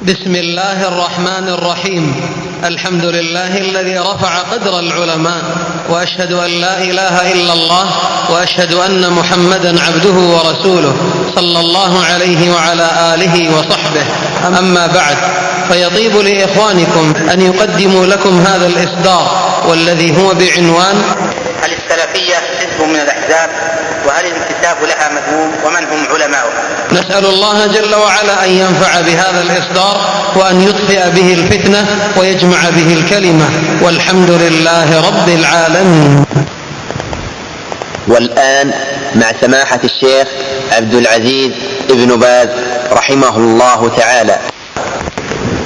بسم الله الرحمن الرحيم. الحمد لله الذي رفع قدر العلماء، وأشهد أن لا إله إلا الله، وأشهد أن محمدا عبده ورسوله صلى الله عليه وعلى آله وصحبه. أما بعد، فيطيب لإخوانكم أن يقدموا لكم هذا الإصدار، والذي هو بعنوان هل السلفية حزب من الأحزاب؟ وهل الانتساب لها مذموم؟ ومن هم علماؤها؟ نسأل الله جل وعلا أن ينفع بهذا الإصدار، وأن يطفئ به الفتنة، ويجمع به الكلمة، والحمد لله رب العالمين. والآن مع سماحة الشيخ عبد العزيز ابن باز رحمه الله تعالى.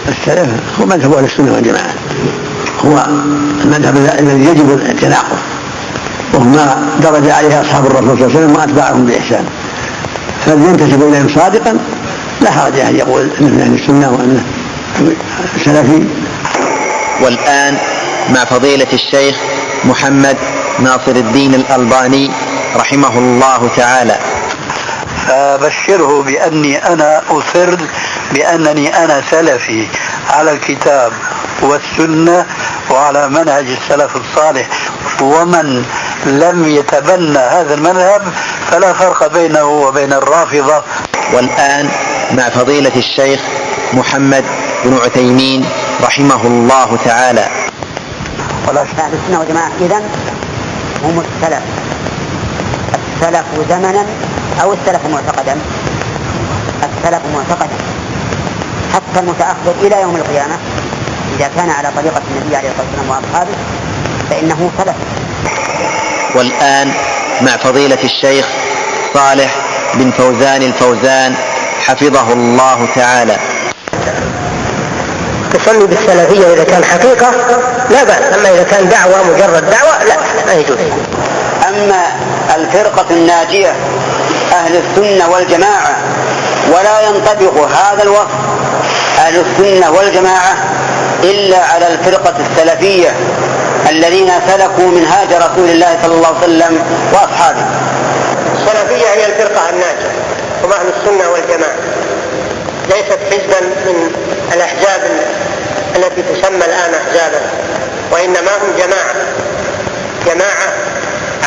السلف هو مذهب أهل السنة والجماعة، هو المذهب الذي يجب الاعتناقه، وهما درج عليه أصحاب الرسول صلى الله عليه وسلم وأتباعهم بإحسان، فالذي ينتسب إليهم صادقا لا حرج أن يقول أنه من أهل السنة وأنه سلفي. والآن مع فضيلة الشيخ محمد ناصر الدين الألباني رحمه الله تعالى. فبشره بأني أنا أصر بأنني أنا سلفي على الكتاب والسنة وعلى منهج السلف الصالح، ومن لم يتبنى هذا المذهب فلا فرق بينه وبين الرافضة. والآن مع فضيلة الشيخ محمد بن عثيمين رحمه الله تعالى. والله أهل السنة والجماعة إذن هم السلف زمنا أو السلف معتقدا. السلف معتقدا حتى المتأخر إلى يوم القيامة إذا كان على طريقة النبي عليه الصلاة والسلام وأصحابه فإنه سلف. والآن مع فضيلة الشيخ صالح بن فوزان الفوزان حفظه الله تعالى. تصلي بالسلفية إذا كان حقيقة لا بأس، أما إذا كان دعوة مجرد دعوة لا، ما يجوز. أما الفرقة الناجية أهل السنة والجماعة، ولا ينطبق هذا الوصف أهل السنة والجماعة إلا على الفرقة السلفية الذين سلكوا منهاج رسول الله صلى الله عليه وسلم وأصحابه. السلفية هي الفرقة الناجية، هم أهل السنة والجماعة، ليست حزبا من الأحزاب التي تسمى الآن أحزابا، وإنما هم جماعة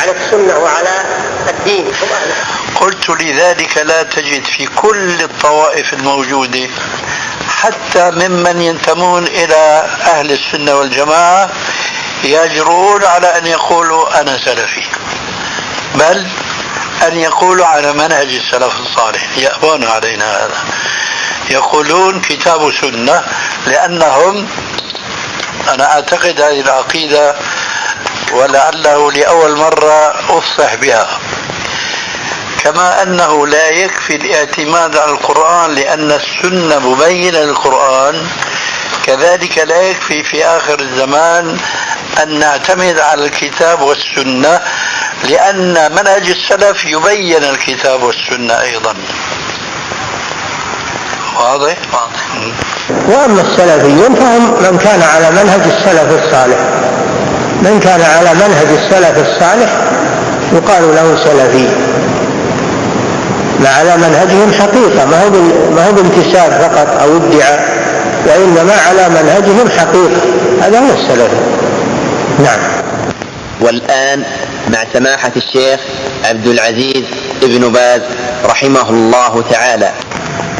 على السنة وعلى الدين. قلت لذلك لا تجد في كل الطوائف الموجودة حتى ممن ينتمون إلى أهل السنة والجماعة يجرؤون على أن يقولوا أنا سلفي، بل أن يقولوا على منهج السلف الصالح، يأبون علينا هذا، يقولون كتاب سنة، لأنهم أنا أعتقد هذه العقيدة ولعله لأول مرة أفصح بها، كما أنه لا يكفي الاعتماد على القرآن لأن السنة مبينة للقرآن، كذلك لا يكفي في آخر الزمان أن نعتمد على الكتاب والسنة، لأن منهج السلف يبين الكتاب والسنة أيضا. واضح؟ وأما السلفيون فهم من كان على منهج السلف الصالح، من كان على منهج السلف الصالح يقال له سلفي، ما على منهجهم حقيقة، ما هو بانتساب فقط أو ادعاء، وإنما على منهجهم حقيقة، هذا هو السلفي. نعم. والآن مع سماحة الشيخ عبد العزيز ابن باز رحمه الله تعالى.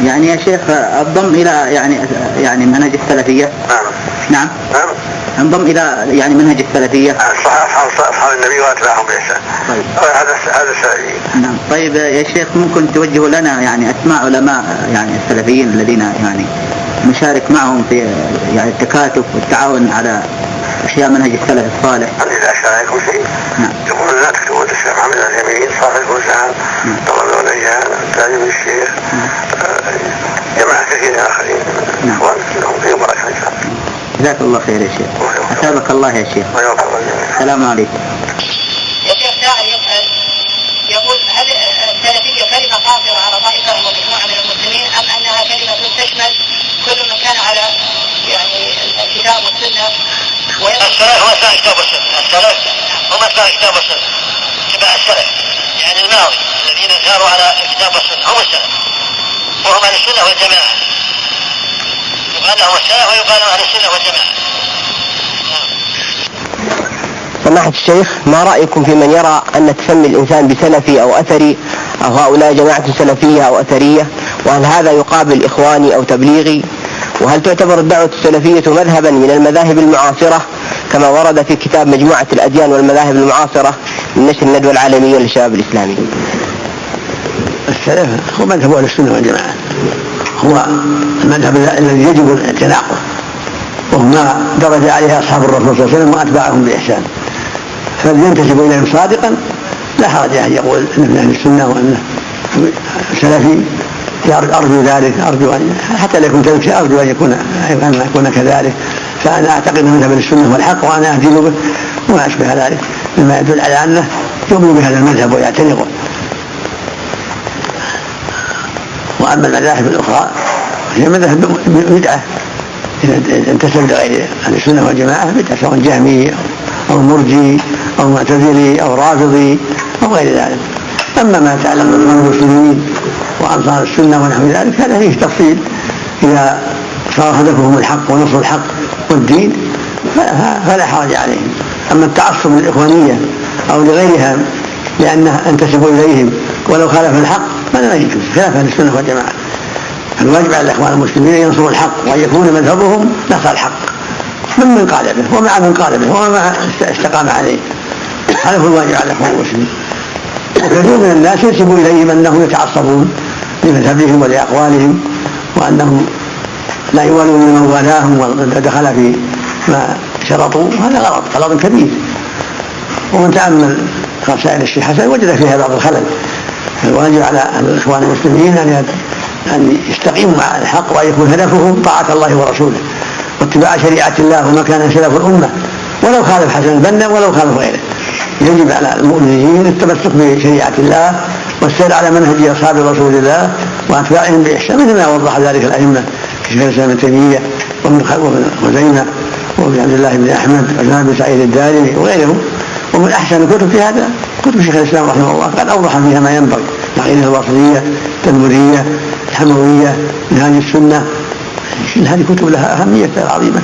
يعني يا شيخ انضم إلى يعني منهج السلفية. نعم. انضم إلى يعني منهج السلفية. أصحاب النبي وأتباعهم بإحسان. طيب. هذا سلفي. نعم. طيب يا شيخ ممكن توجه لنا يعني أسماء علماء يعني السلفيين الذين يعني نشارك معهم في يعني التكاتف والتعاون على إحياء منهج السلف الصالح. إذا أشاركوا شيء. نعم. يقولون لا تكتبوا الشيخ محمد اليمين صاحب الوسعان طلب الوليان تعليم الشيخ جماعة كثير آخرين. نعم. وفيهم بركة إن شاء الله. جزاك الله خير يا شيخ. أثابك الله يا شيخ. السلام عليكم. يا شيخ سائل يسأل يقول هل السلفية كلمة قاصرة على طائفة ومجموعة من المسلمين، أم أنها كلمة تشمل كل من كان على يعني الكتاب والسنة؟ السلف هو أتباع الكتاب والسنة، السلف هم أتباع الكتاب والسنة، اتباع السلف يعني الماضي الذين ساروا على الكتاب والسنة هم السلف، وهم أهل السنة والجماعة. يقال لهم السلف ويقال أهل السنة والجماعة. سماحة الشيخ، ما رأيكم في من يرى أن تسمي الإنسان بسلفي أو أثري أو هؤلاء جماعة سلفية أو أثرية، وهل هذا يقابل إخواني أو تبليغي؟ وهل تعتبر الدعوة السلفية مذهبا من المذاهب المعاصرة كما ورد في كتاب مجموعة الأديان والمذاهب المعاصرة من نشر الندوة العالمية للشباب الإسلامي؟ السلف هو مذهب أهل السنة والجماعة، هو المذهب الذي يجب الاعتناقه، وما درج عليه أصحاب الرسول صلى الله عليه وسلم وأتباعهم بإحسان، فالذي ينتسب إليهم صادقا لا حرج أن يقول أنه من أهل السنة وأنه سلفي. أرجو ذلك، أرجو أن حتى لا يكون سلفي أرجو أن يكون كذلك. فأنا أعتقد أن مذهب السنة هو الحق وأنا أهدي به وما أشبه ذلك مما يدل على أنه يؤمن بهذا المذهب ويعتنقه. وأما المذاهب الأخرى هي مذاهب بدعة إذا انتسب لغير أهل السنة والجماعة بدعة، سواء جهمي أو مرجي أو معتزلي أو رافضي أو غير ذلك. أما ما يتعلق بالمسلمين وأنصار السنة ونحو ذلك هذا فيه تفصيل، إذا صار هدفهم الحق ونصر الحق والدين فلا حرج عليهم. أما التعصب للإخوانية أو لغيرها لأنه انتسبوا إليهم ولو خالف الحق فلا يجوز، خلاف أهل السنة والجماعة. الواجب على الإخوان المسلمين أن ينصروا الحق وأن يكون مذهبهم نصر الحق من قال به ومع من قال به ومع استقام عليه. هذا هو الواجب على الإخوان المسلمين. وكثير من الناس ينسبوا إليهم أنهم يتعصبون لمذهبهم ولأقوالهم وأنهم لا يوالون من والاهم ودخل في ما شرطوا، هذا غلط كبير. ومن تأمل رسائل الشيخ حسن وجد فيها بعض الخلل. الواجب على الإخوان المسلمين أن يستقيموا مع الحق وأن يكون هدفهم طاعة الله ورسوله واتباع شريعة الله وما كان سلف الأمة ولو خالف حسن البنا ولو خالف غيره. يجب على المؤمنين التمسك بشريعة الله والسير على منهج أصحاب رسول الله وأتباعهم بإحسان، مثل ما وضح ذلك الأئمة كشيخ الإسلام ابن تيمية وابن خزيمة وابن عبد الله بن أحمد وابن بن سعيد الدارمي وغيرهم. ومن أحسن الكتب في هذا كتب شيخ الإسلام رحمه الله، قد أوضح فيها ما ينبغي، عقيدة الوصلية، التدمرية، الحموية، منهاج السنة. كل هذه كتب لها أهمية عظيمة.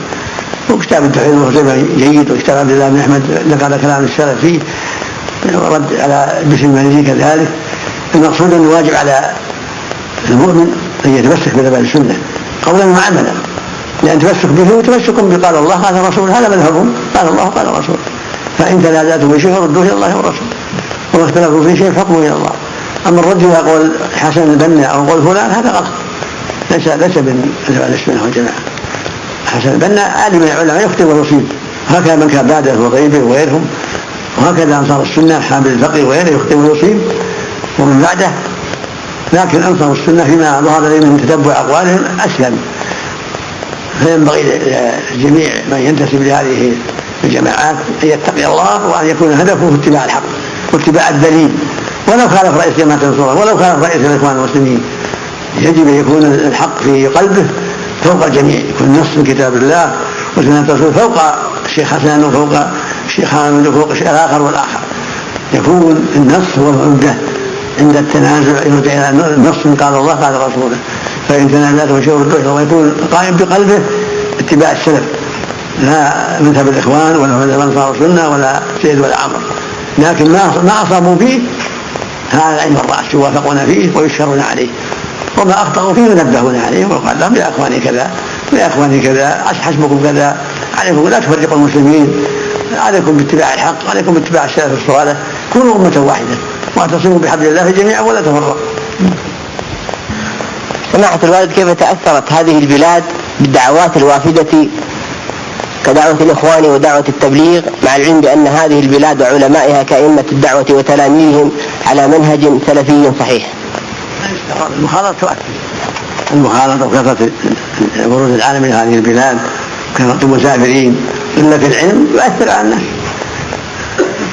وكتاب التوحيد والخزيمة جيد، وكتاب عبد الله بن أحمد نقل كلام السلف فيه ورد على بشر المالكي كذلك. المقصود أن الواجب على المؤمن أن يتمسك بذهب السنة قولا وعملا، لأن تمسك به وتمسك بقال الله قال الرسول، هذا مذهبهم، قال الله قال الرسول. فإن تنازعتم بشيء فردوه إلى الله والرسول، وما اختلفوا في شيء فحكمه إلى الله. أما الرجل يقول حسن البنا أو قول فلان هذا غلط، ليس من أهل السنة والجماعة. حسن البنا عالم من العلماء يخطئ ويصيب، وهكذا من كان بعده وغيره وغيرهم، وهكذا أنصار السنة حامل الفقه وغيره يخطئ ويصيب ومن بعده. لكن أنصار السنة فيما ظهر لي من تتبع أقوالهم أسلم. فينبغي للجميع من ينتسب لهذه الجماعات أن يتقي الله وأن يكون هدفه اتباع الحق واتباع الدليل، ولو خالف رئيس جماعة النصارى ولو خالف رئيس الإخوان المسلمين. يجب أن يكون الحق في قلبه فوق الجميع، يكون النص من كتاب الله وسنة الرسول فوق الشيخ حسن وفوق الشيخ حامد وفوق الشيخ الآخر والآخر. يكون النص هو العمدة عند التنازع، يرجع إلى النص من قال الله قال رسوله. فإن تنازعتم في شيء فردوه، ويكون قائم بقلبه اتباع السلف، لا مذهب الإخوان ولا مذهب أنصار السنة ولا سيد ولا عمر. لكن ما أصابوا فيه هذا علم الرأس يوافقون فيه ويشهرون عليه، وما أخطأوا فيه ينبهون عليه وقال لهم يا أخواني كذا يا أخواني كذا، حسبكم كذا، عليكم لا تفرقوا المسلمين، عليكم باتباع الحق، عليكم باتباع السلف الصالح، كونوا أمة واحدة واعتصموا بحبل الله جميعا ولا تفرقوا. سماحة الوالد، كيف تأثرت هذه البلاد بالدعوات الوافدة كدعوة الإخوان ودعوة التبليغ، مع العلم بأن هذه البلاد وعلمائها كأئمة الدعوة وتلاميذهم على منهج سلفي صحيح؟ المخالطة تؤثر، المخالطة وكثرة ورود العالم إلى هذه البلاد، كثرة المسافرين، قلة العلم يؤثر على الناس.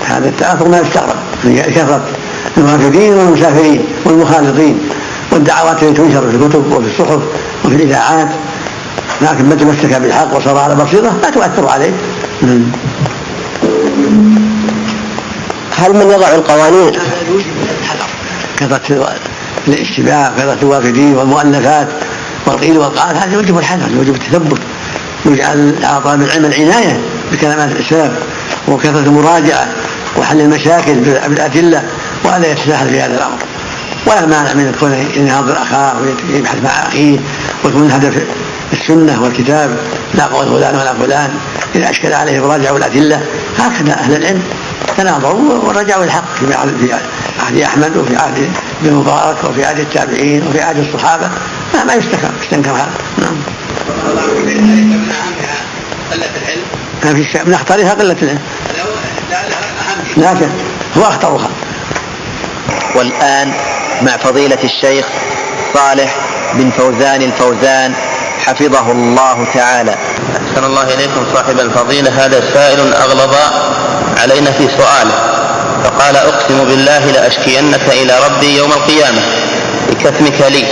هذا التأثر ما يستغرب من كثرة الوافدين والمسافرين والمخالطين والدعوات التي تنشر في الكتب وفي الصحف وفي الإذاعات. لكن من تمسك بالحق وصار على بصيرة لا تؤثر عليه. هل من يضع القوانين؟ كثرة الاشتباه، كثرة الوافدين والمؤلفات والقيل والقال، هذا يوجب الحذر، يوجب التثبت، يجعل على طالب العلم العناية بكلمات الإسلام وكثرة المراجعة وحل المشاكل بالأدلة، وهذا يتساهل في هذا الأمر. ولا مانع من كونه يناظر أخاه ويبحث مع أخيه ويكون الهدف السنة والكتاب لا قول فلان ولا فلان. إذا أشكل عليه يراجعوا الأدلة، هكذا أهل العلم تناظروا ورجعوا الحق في عهد أحمد وفي عهد ابن مبارك وفي عهد التابعين وفي عهد الصحابة، ما يستنكر هذا. نعم. ما في شيء من أخطرها قلة العلم، لكن هو أخطرها. والآن مع فضيلة الشيخ صالح بن فوزان الفوزان حفظه الله تعالى. أحسن الله إليكم صاحب الفضيلة. هذا سائل أغلظ علينا في سؤاله، فقال: أقسم بالله لأشكينك إلى ربي يوم القيامة بكتمك لي،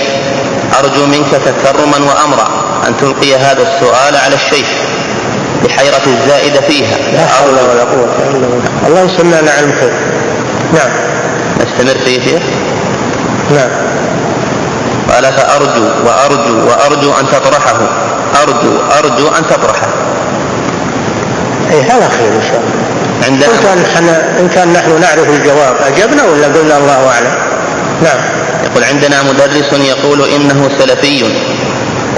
أرجو منك تكرما وأمرا أن تلقي هذا السؤال على الشيخ بحيرة الزائدة فيها. لا حول ولا قوة إلا بالله. الله يسمعنا على الخير. نعم. نستمر فيه شيخ. نعم. قال: فأرجو وأرجو وأرجو أن تطرحه، أرجو أن تطرحه. أي هذا خير إن شاء الله. إن كان نحن نعرف الجواب أجبنا ولا قلنا الله أعلم. نعم. يقول: عندنا مدرس يقول إنه سلفي،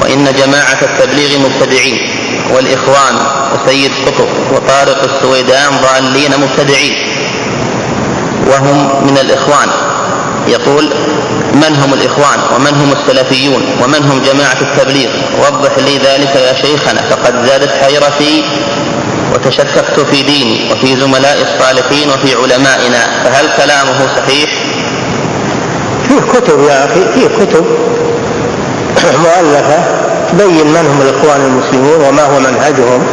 وإن جماعة التبليغ مبتدعين، والإخوان وسيد قطب وطارق السويدان ضالين مبتدعين، وهم من الإخوان. يقول: من هم الإخوان ومن هم السلفيون ومن هم جماعة التبليغ؟ وضح لي ذلك يا شيخنا، فقد زادت حيرتي وتشككت في ديني وفي زملاء الصالحين وفي علمائنا، فهل كلامه صحيح؟ فيه كتب يا أخي، فيه كتب مؤلفة تبين من هم الإخوان المسلمون وما هو منهجهم،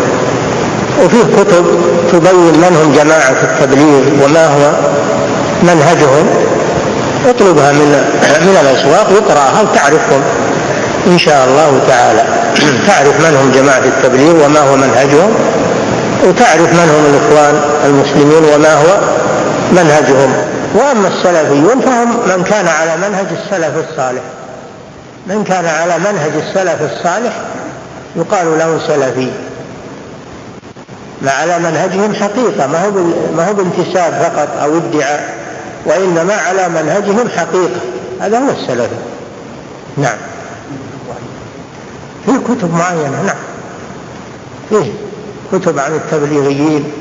وفيه كتب تبين من هم جماعة التبليغ وما هو منهجهم. اطلبها من الأسواق واقرأها وتعرفهم إن شاء الله تعالى. تعرف من هم جماعة التبليغ وما هو منهجهم، وتعرف من هم الإخوان المسلمين وما هو منهجهم. وأما السلفيون فهم من كان على منهج السلف الصالح. من كان على منهج السلف الصالح يقال له سلفي، ما على منهجهم حقيقة، ما هو بانتساب فقط أو ادعاء، وإنما على منهجهم حقيقة، هذا هو السلفي. نعم. فيه كتب معينة. نعم. فيه كتب عن التبليغيين،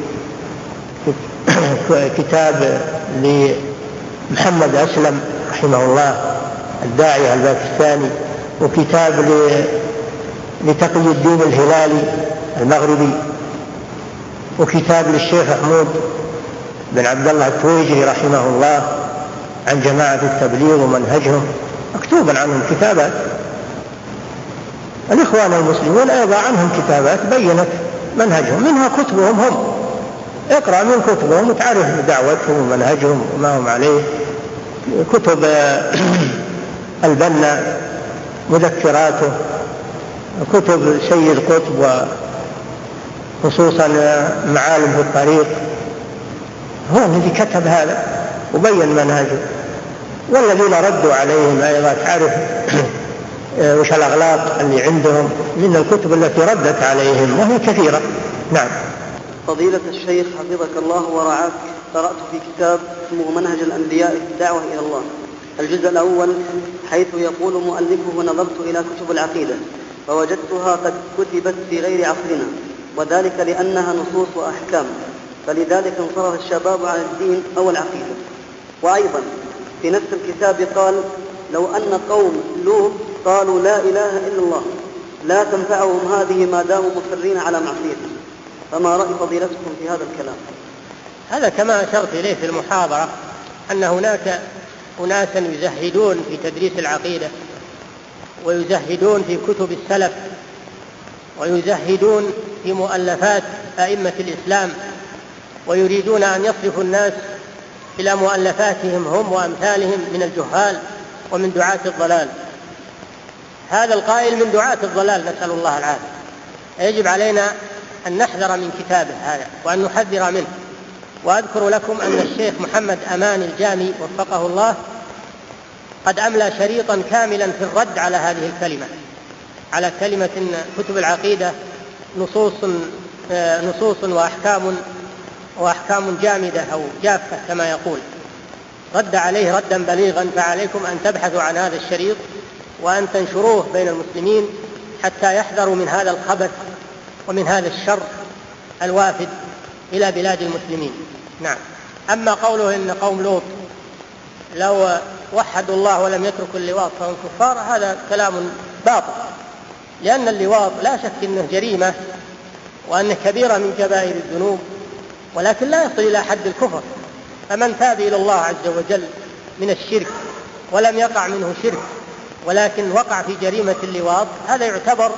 كتاب لمحمد أسلم رحمه الله الداعية الباكستاني، وكتاب لتقي الدين الهلالي المغربي، وكتاب للشيخ حمود بن عبد الله التويجري رحمه الله عن جماعة التبليغ ومنهجهم، مكتوبا عنهم كتابات. الإخوان المسلمون أيضا عنهم كتابات بينت منهجهم، منها كتبهم هم. اقرأ من كتبهم وتعرف دعوتهم ومنهجهم وما هم عليه. كتب البنا مذكراته، كتب سيد قطب وخصوصا معالم في الطريق، هو الذي كتب هذا وبين منهجه. والذين ردوا عليهم أيضا تعرف وش الأغلاط اللي عندهم من الكتب التي ردت عليهم، وهي كثيرة. نعم. فضيلة الشيخ حفظك الله ورعاك، قرأت في كتاب اسمه منهج الأنبياء في الدعوة إلى الله، الجزء الأول، حيث يقول مؤلفه: نظرت إلى كتب العقيدة فوجدتها قد كتبت في غير عصرنا، وذلك لأنها نصوص وأحكام، فلذلك انصرف الشباب عن الدين أو العقيدة. وأيضا في نفس الكتاب قال: لو أن قوم لوط قالوا لا إله إلا الله لا تنفعهم هذه ما داموا مصرين على معصيته. فما رأي فضيلتكم في هذا الكلام؟ هذا كما أشرت إليه في المحاضرة، أن هناك أناسا يزهدون في تدريس العقيدة، ويزهدون في كتب السلف، ويزهدون في مؤلفات أئمة الإسلام، ويريدون أن يصرفوا الناس إلى مؤلفاتهم هم وأمثالهم من الجهال ومن دعاة الضلال. هذا القائل من دعاة الضلال، نسأل الله العافية. يجب علينا أن نحذر من كتابه هذا وأن نحذر منه. وأذكر لكم أن الشيخ محمد أمان الجامي وفقه الله قد أملى شريطا كاملا في الرد على هذه الكلمة، على كلمة إن كتب العقيدة نصوص وأحكام جامدة أو جافة كما يقول، رد عليه ردا بليغا. فعليكم أن تبحثوا عن هذا الشريط وأن تنشروه بين المسلمين حتى يحذروا من هذا الخبث ومن هذا الشر الوافد إلى بلاد المسلمين. نعم. أما قوله إن قوم لوط لو وحدوا الله ولم يتركوا اللواط فهم كفار، هذا كلام باطل، لأن اللواط لا شك أنه جريمة وأنه كبيرة من كبائر الذنوب، ولكن لا يصل إلى حد الكفر. فمن تاب إلى الله عز وجل من الشرك ولم يقع منه شرك ولكن وقع في جريمة اللواط، هذا يعتبر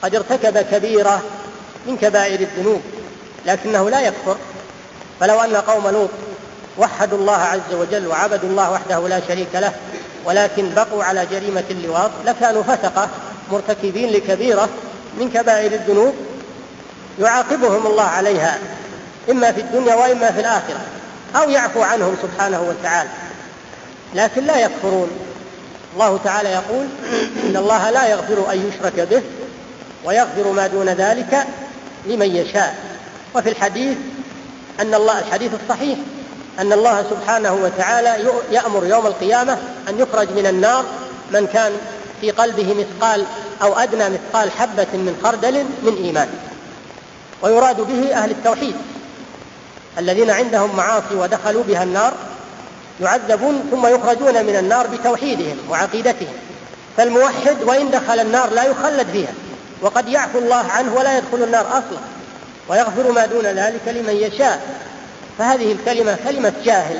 قد ارتكب كبيرة من كبائر الذنوب لكنه لا يكفر. فلو أن قوم لوط وحدوا الله عز وجل وعبدوا الله وحده لا شريك له ولكن بقوا على جريمة اللواط لكانوا فسقة مرتكبين لكبيرة من كبائر الذنوب يعاقبهم الله عليها إما في الدنيا وإما في الآخرة، أو يعفو عنهم سبحانه وتعالى، لكن لا يكفرون. الله تعالى يقول إن الله لا يغفر أن يشرك به ويغفر ما دون ذلك لمن يشاء. وفي الحديث الحديث الصحيح أن الله سبحانه وتعالى يأمر يوم القيامة أن يخرج من النار من كان في قلبه مثقال أو أدنى مثقال حبة من خردل من إيمان، ويراد به أهل التوحيد الذين عندهم معاصي ودخلوا بها النار يعذبون ثم يخرجون من النار بتوحيدهم وعقيدتهم. فالموحد وإن دخل النار لا يخلد فيها، وقد يعفو الله عنه ولا يدخل النار أصلا، ويغفر ما دون ذلك لمن يشاء. فهذه الكلمة كلمة جاهل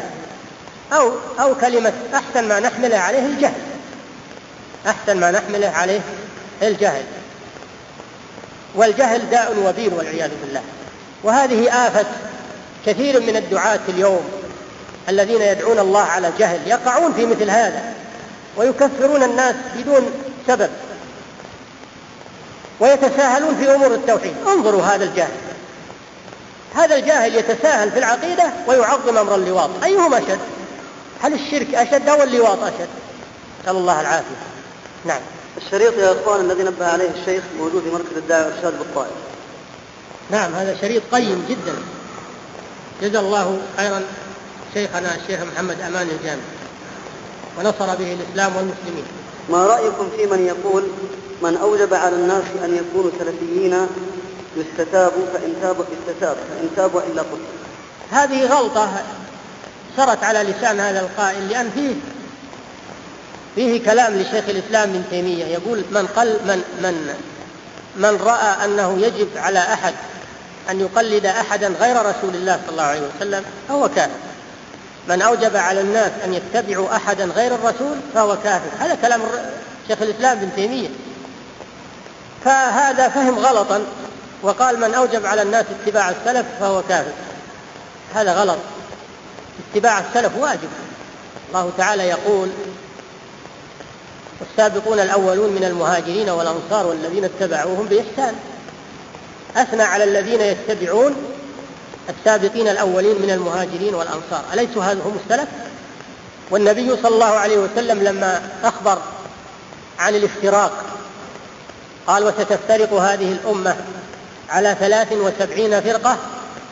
أو كلمة أحسن ما نحمله عليه الجهل، أحسن ما نحمله عليه الجهل، والجهل داء وبيل والعياذ بالله. وهذه آفة كثير من الدعاة اليوم الذين يدعون الله على جهل، يقعون في مثل هذا ويكفرون الناس بدون سبب ويتساهلون في أمور التوحيد. انظروا هذا الجاهل، هذا الجاهل يتساهل في العقيدة ويعظم أمر اللواط. أيهما أشد؟ هل الشرك أشد أو اللواط أشد؟ نسأل الله العافية. نعم. الشريط يا أخوان الذي نبه عليه الشيخ موجود في مركز الدعوة والإرشاد بالطائف. نعم، هذا شريط قيم جدا، جزا الله خيرا شيخنا الشيخ محمد أمان الجامع ونصر به الإسلام والمسلمين. ما رأيكم في من يقول من أوجب على الناس أن يكونوا سلفيين يستتابوا فإن تابوا استتاب فإن تابوا إلا قتل؟ هذه غلطة سرت على لسان هذا القائل، لأن فيه كلام لشيخ الإسلام ابن تيمية يقول من رأى أنه يجب على أحد أن يقلد أحدا غير رسول الله صلى الله عليه وسلم فهو كافر. من أوجب على الناس أن يتبعوا أحدا غير الرسول فهو كافر. هذا كلام شيخ الإسلام ابن تيمية. فهذا فهم غلطا وقال من أوجب على الناس اتباع السلف فهو كافر. هذا غلط، اتباع السلف واجب. الله تعالى يقول والسابقون الأولون من المهاجرين والأنصار والذين اتبعوهم بإحسان. أثنى على الذين يتبعون السابقين الأولين من المهاجرين والأنصار، أليسوا هذا هم السلف؟ والنبي صلى الله عليه وسلم لما أخبر عن الافتراق قال وستفترق هذه الأمة على 73 فرقة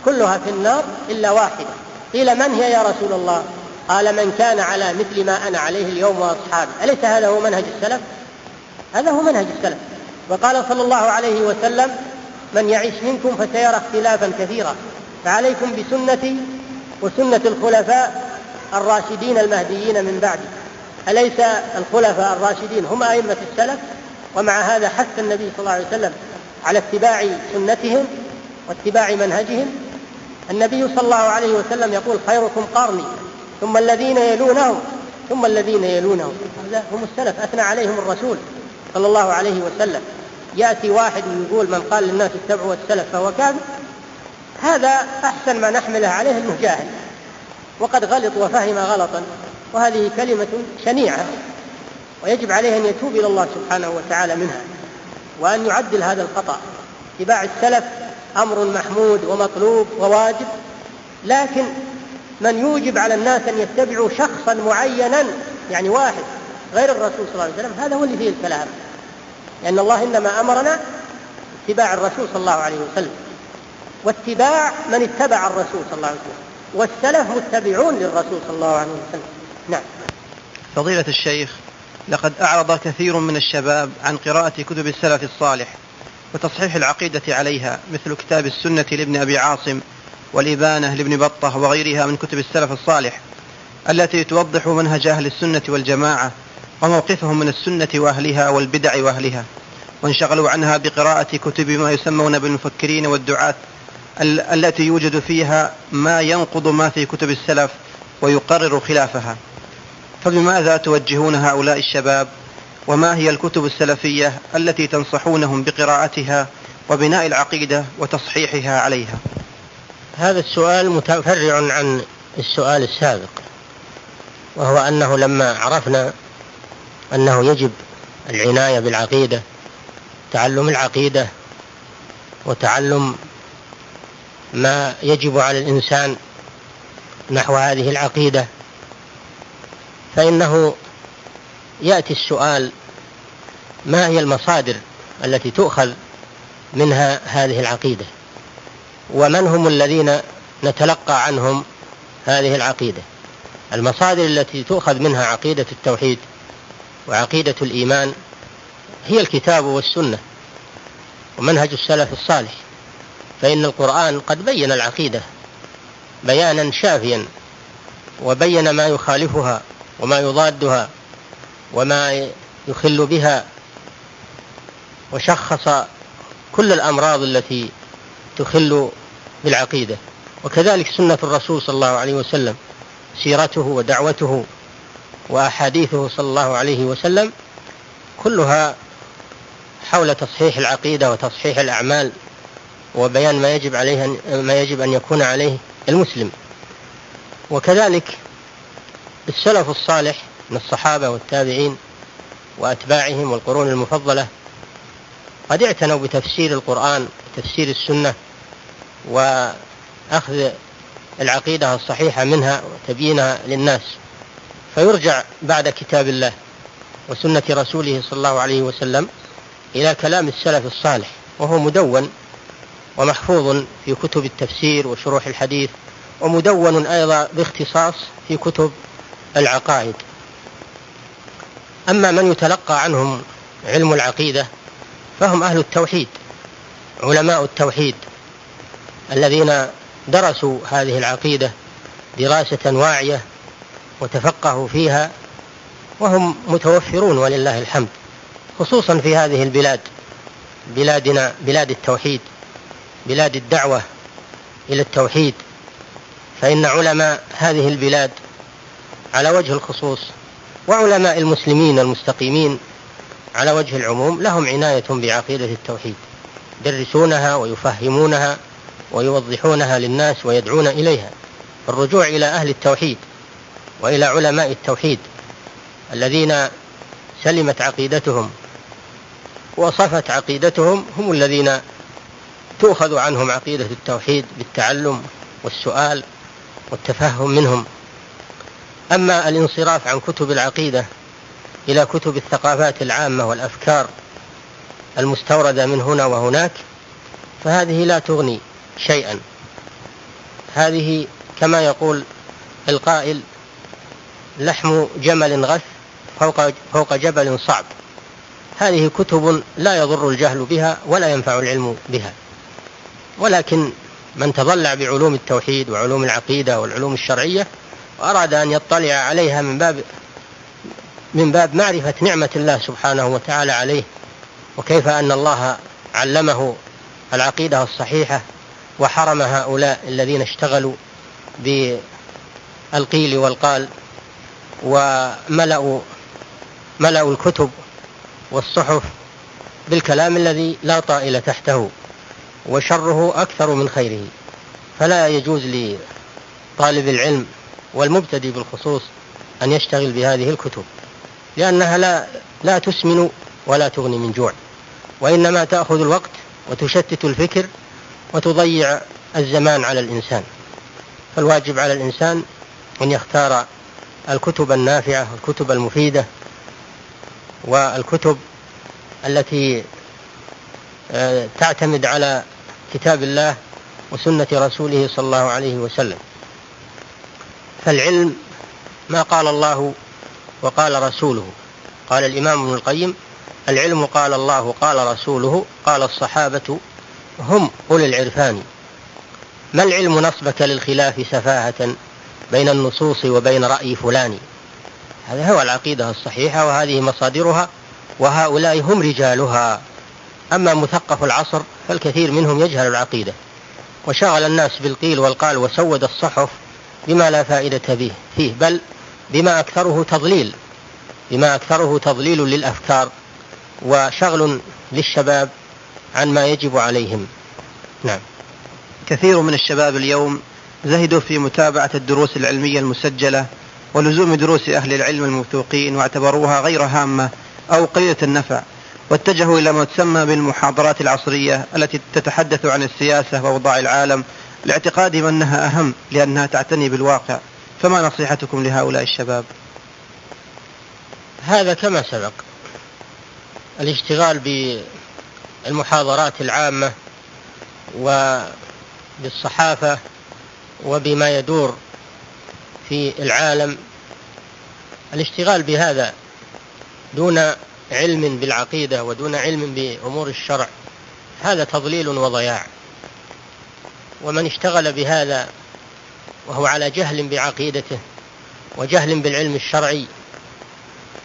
كلها في النار إلا واحدة. قيل من هي يا رسول الله؟ قال من كان على مثل ما أنا عليه اليوم وأصحابي. أليس هذا هو منهج السلف؟ هذا هو منهج السلف. وقال صلى الله عليه وسلم من يعيش منكم فسيرى اختلافا كثيرا فعليكم بسنتي وسنة الخلفاء الراشدين المهديين من بعدي. أليس الخلفاء الراشدين هم أئمة السلف؟ ومع هذا حث النبي صلى الله عليه وسلم على اتباع سنتهم واتباع منهجهم. النبي صلى الله عليه وسلم يقول خيركم قرني ثم الذين يلونهم ثم الذين يلونهم. هذا هم السلف أثنى عليهم الرسول صلى الله عليه وسلم. يأتي واحد ويقول من قال للناس اتبعوا السلف فهو كاذب، هذا أحسن ما نحمله عليه أنه جاهل وقد غلط وفهم غلطا، وهذه كلمة شنيعة ويجب عليه أن يتوب إلى الله سبحانه وتعالى منها وأن يعدل هذا الخطأ. اتباع السلف أمر محمود ومطلوب وواجب، لكن من يوجب على الناس أن يتبعوا شخصا معينا يعني واحد غير الرسول صلى الله عليه وسلم هذا هو اللي فيه الكلام. لأن الله إنما أمرنا اتباع الرسول صلى الله عليه وسلم، واتباع من اتبع الرسول صلى الله عليه وسلم، والسلف متبعون للرسول صلى الله عليه وسلم. نعم. فضيلة الشيخ، لقد أعرض كثير من الشباب عن قراءة كتب السلف الصالح وتصحيح العقيدة عليها، مثل كتاب السنة لابن أبي عاصم والإبانة لابن بطة وغيرها من كتب السلف الصالح التي توضح منهج أهل السنة والجماعة وموقفهم من السنة وأهلها والبدع وأهلها، وانشغلوا عنها بقراءة كتب ما يسمون بالمفكرين والدعاة التي يوجد فيها ما ينقض ما في كتب السلف ويقرر خلافها. فبماذا توجهون هؤلاء الشباب؟ وما هي الكتب السلفية التي تنصحونهم بقراءتها وبناء العقيدة وتصحيحها عليها؟ هذا السؤال متفرع عن السؤال السابق، وهو أنه لما عرفنا أنه يجب العناية بالعقيدة، تعلم العقيدة وتعلم ما يجب على الإنسان نحو هذه العقيدة، فإنه يأتي السؤال: ما هي المصادر التي تؤخذ منها هذه العقيدة؟ ومن هم الذين نتلقى عنهم هذه العقيدة؟ المصادر التي تؤخذ منها عقيدة التوحيد وعقيدة الإيمان هي الكتاب والسنة ومنهج السلف الصالح، فإن القرآن قد بين العقيدة بيانا شافيا، وبين ما يخالفها وما يضادها وما يخل بها، وشخص كل الأمراض التي تخل بالعقيدة. وكذلك سنة الرسول صلى الله عليه وسلم، سيرته ودعوته وأحاديثه صلى الله عليه وسلم كلها حول تصحيح العقيدة وتصحيح الأعمال وبيان ما يجب أن يكون عليه المسلم. وكذلك السلف الصالح من الصحابة والتابعين وأتباعهم والقرون المفضلة قد اعتنوا بتفسير القرآن وتفسير السنة وأخذ العقيدة الصحيحة منها وتبيينها للناس، فيرجع بعد كتاب الله وسنة رسوله صلى الله عليه وسلم إلى كلام السلف الصالح، وهو مدون ومحفوظ في كتب التفسير وشروح الحديث، ومدون أيضا باختصاص في كتب العقائد. أما من يتلقى عنهم علم العقيدة فهم أهل التوحيد، علماء التوحيد الذين درسوا هذه العقيدة دراسة واعية وتفقهوا فيها، وهم متوفرون ولله الحمد، خصوصا في هذه البلاد، بلادنا بلاد التوحيد، بلاد الدعوة إلى التوحيد، فإن علماء هذه البلاد على وجه الخصوص وعلماء المسلمين المستقيمين على وجه العموم لهم عناية بعقيدة التوحيد، يدرسونها ويفهمونها ويوضحونها للناس ويدعون إليها. الرجوع إلى أهل التوحيد وإلى علماء التوحيد الذين سلمت عقيدتهم وصفت عقيدتهم هم الذين تؤخذ عنهم عقيدة التوحيد بالتعلم والسؤال والتفهم منهم. أما الانصراف عن كتب العقيدة إلى كتب الثقافات العامة والأفكار المستوردة من هنا وهناك فهذه لا تغني شيئا، هذه كما يقول القائل: لحم جمل غث فوق جبل صعب. هذه كتب لا يضر الجهل بها ولا ينفع العلم بها، ولكن من تضلع بعلوم التوحيد وعلوم العقيدة والعلوم الشرعية وأراد أن يطلع عليها من باب معرفة نعمة الله سبحانه وتعالى عليه، وكيف أن الله علمه العقيدة الصحيحة وحرم هؤلاء الذين اشتغلوا بالقيل والقال وملأوا الكتب والصحف بالكلام الذي لا طائل تحته وشره أكثر من خيره. فلا يجوز لطالب العلم والمبتدئ بالخصوص أن يشتغل بهذه الكتب، لأنها لا تسمن ولا تغني من جوع، وإنما تأخذ الوقت وتشتت الفكر وتضيع الزمان على الإنسان. فالواجب على الإنسان أن يختار الكتب النافعة والكتب المفيدة والكتب التي تعتمد على كتاب الله وسنة رسوله صلى الله عليه وسلم. فالعلم ما قال الله وقال رسوله. قال الإمام ابن القيم: العلم قال الله قال رسوله قال الصحابة هم أولي العرفان. ما العلم نصبك للخلاف سفاهة بين النصوص وبين رأي فلان. هذا هو العقيدة الصحيحة، وهذه مصادرها، وهؤلاء هم رجالها. أما مثقف العصر فالكثير منهم يجهل العقيدة، وشغل الناس بالقيل والقال، وسود الصحف بما لا فائدة فيه، بل بما أكثره تضليل للأفكار وشغل للشباب عن ما يجب عليهم. نعم. كثير من الشباب اليوم زهدوا في متابعة الدروس العلمية المسجلة ولزوم دروس أهل العلم الموثوقين، واعتبروها غير هامة أو قليلة النفع، واتجهوا إلى ما تسمى بالمحاضرات العصرية التي تتحدث عن السياسة وأوضاع العالم، لاعتقادهم أنها أهم لأنها تعتني بالواقع. فما نصيحتكم لهؤلاء الشباب؟ هذا كما سبق، الاشتغال بالمحاضرات العامة وبالصحافة وبما يدور في العالم، الاشتغال بهذا دون علم بالعقيدة ودون علم بأمور الشرع، هذا تضليل وضياع. ومن اشتغل بهذا وهو على جهل بعقيدته وجهل بالعلم الشرعي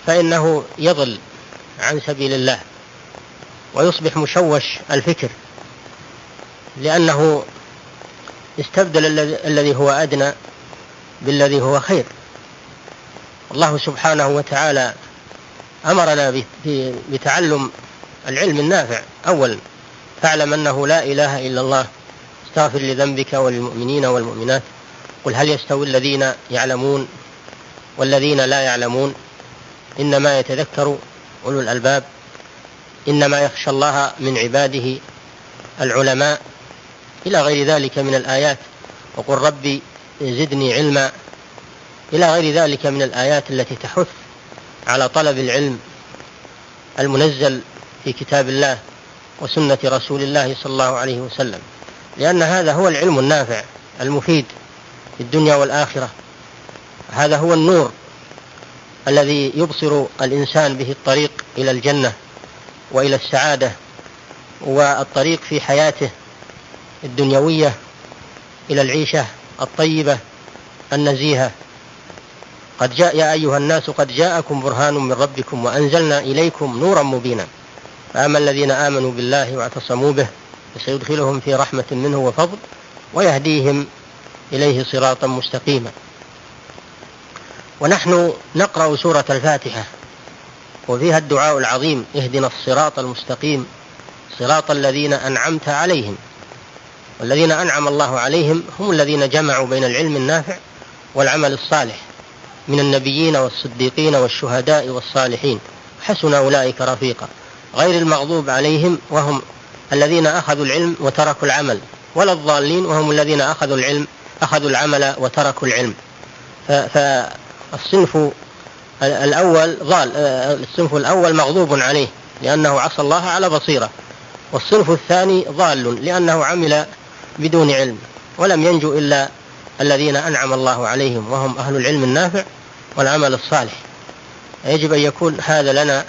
فإنه يضل عن سبيل الله ويصبح مشوش الفكر، لأنه استبدل الذي هو أدنى بالذي هو خير. الله سبحانه وتعالى أمرنا بتعلم العلم النافع أولا: فاعلم أنه لا إله إلا الله، استغفر لذنبك وللمؤمنين والمؤمنات، قل هل يستوي الذين يعلمون والذين لا يعلمون، إنما يتذكر أولو الألباب، إنما يخشى الله من عباده العلماء، إلى غير ذلك من الآيات، وقل ربي زدني علما، إلى غير ذلك من الآيات التي تحث على طلب العلم المنزل في كتاب الله وسنة رسول الله صلى الله عليه وسلم، لأن هذا هو العلم النافع المفيد في الدنيا والآخرة. هذا هو النور الذي يبصر الإنسان به الطريق إلى الجنة وإلى السعادة، والطريق في حياته الدنيوية إلى العيشة الطيبة النزيهة. قد جاء يا أيها الناس قد جاءكم برهان من ربكم وأنزلنا إليكم نورا مبينا، فأما الذين آمنوا بالله واعتصموا به فسيدخلهم في رحمة منه وفضل ويهديهم إليه صراطا مستقيما. ونحن نقرأ سورة الفاتحة وفيها الدعاء العظيم: اهدنا الصراط المستقيم صراط الذين أنعمت عليهم. والذين أنعم الله عليهم هم الذين جمعوا بين العلم النافع والعمل الصالح من النبيين والصديقين والشهداء والصالحين، حسن أولئك رفيقا، غير المغضوب عليهم وهم الذين أخذوا العلم وتركوا العمل، ولا الضالين وهم الذين أخذوا العمل وتركوا العلم. فالصنف الأول ضال، الصنف الأول مغضوب عليه لأنه عصى الله على بصيرة، والصنف الثاني ضال لأنه عمل بدون علم، ولم ينجو إلا الذين أنعم الله عليهم وهم أهل العلم النافع والعمل الصالح. يجب أن يكون هذا لنا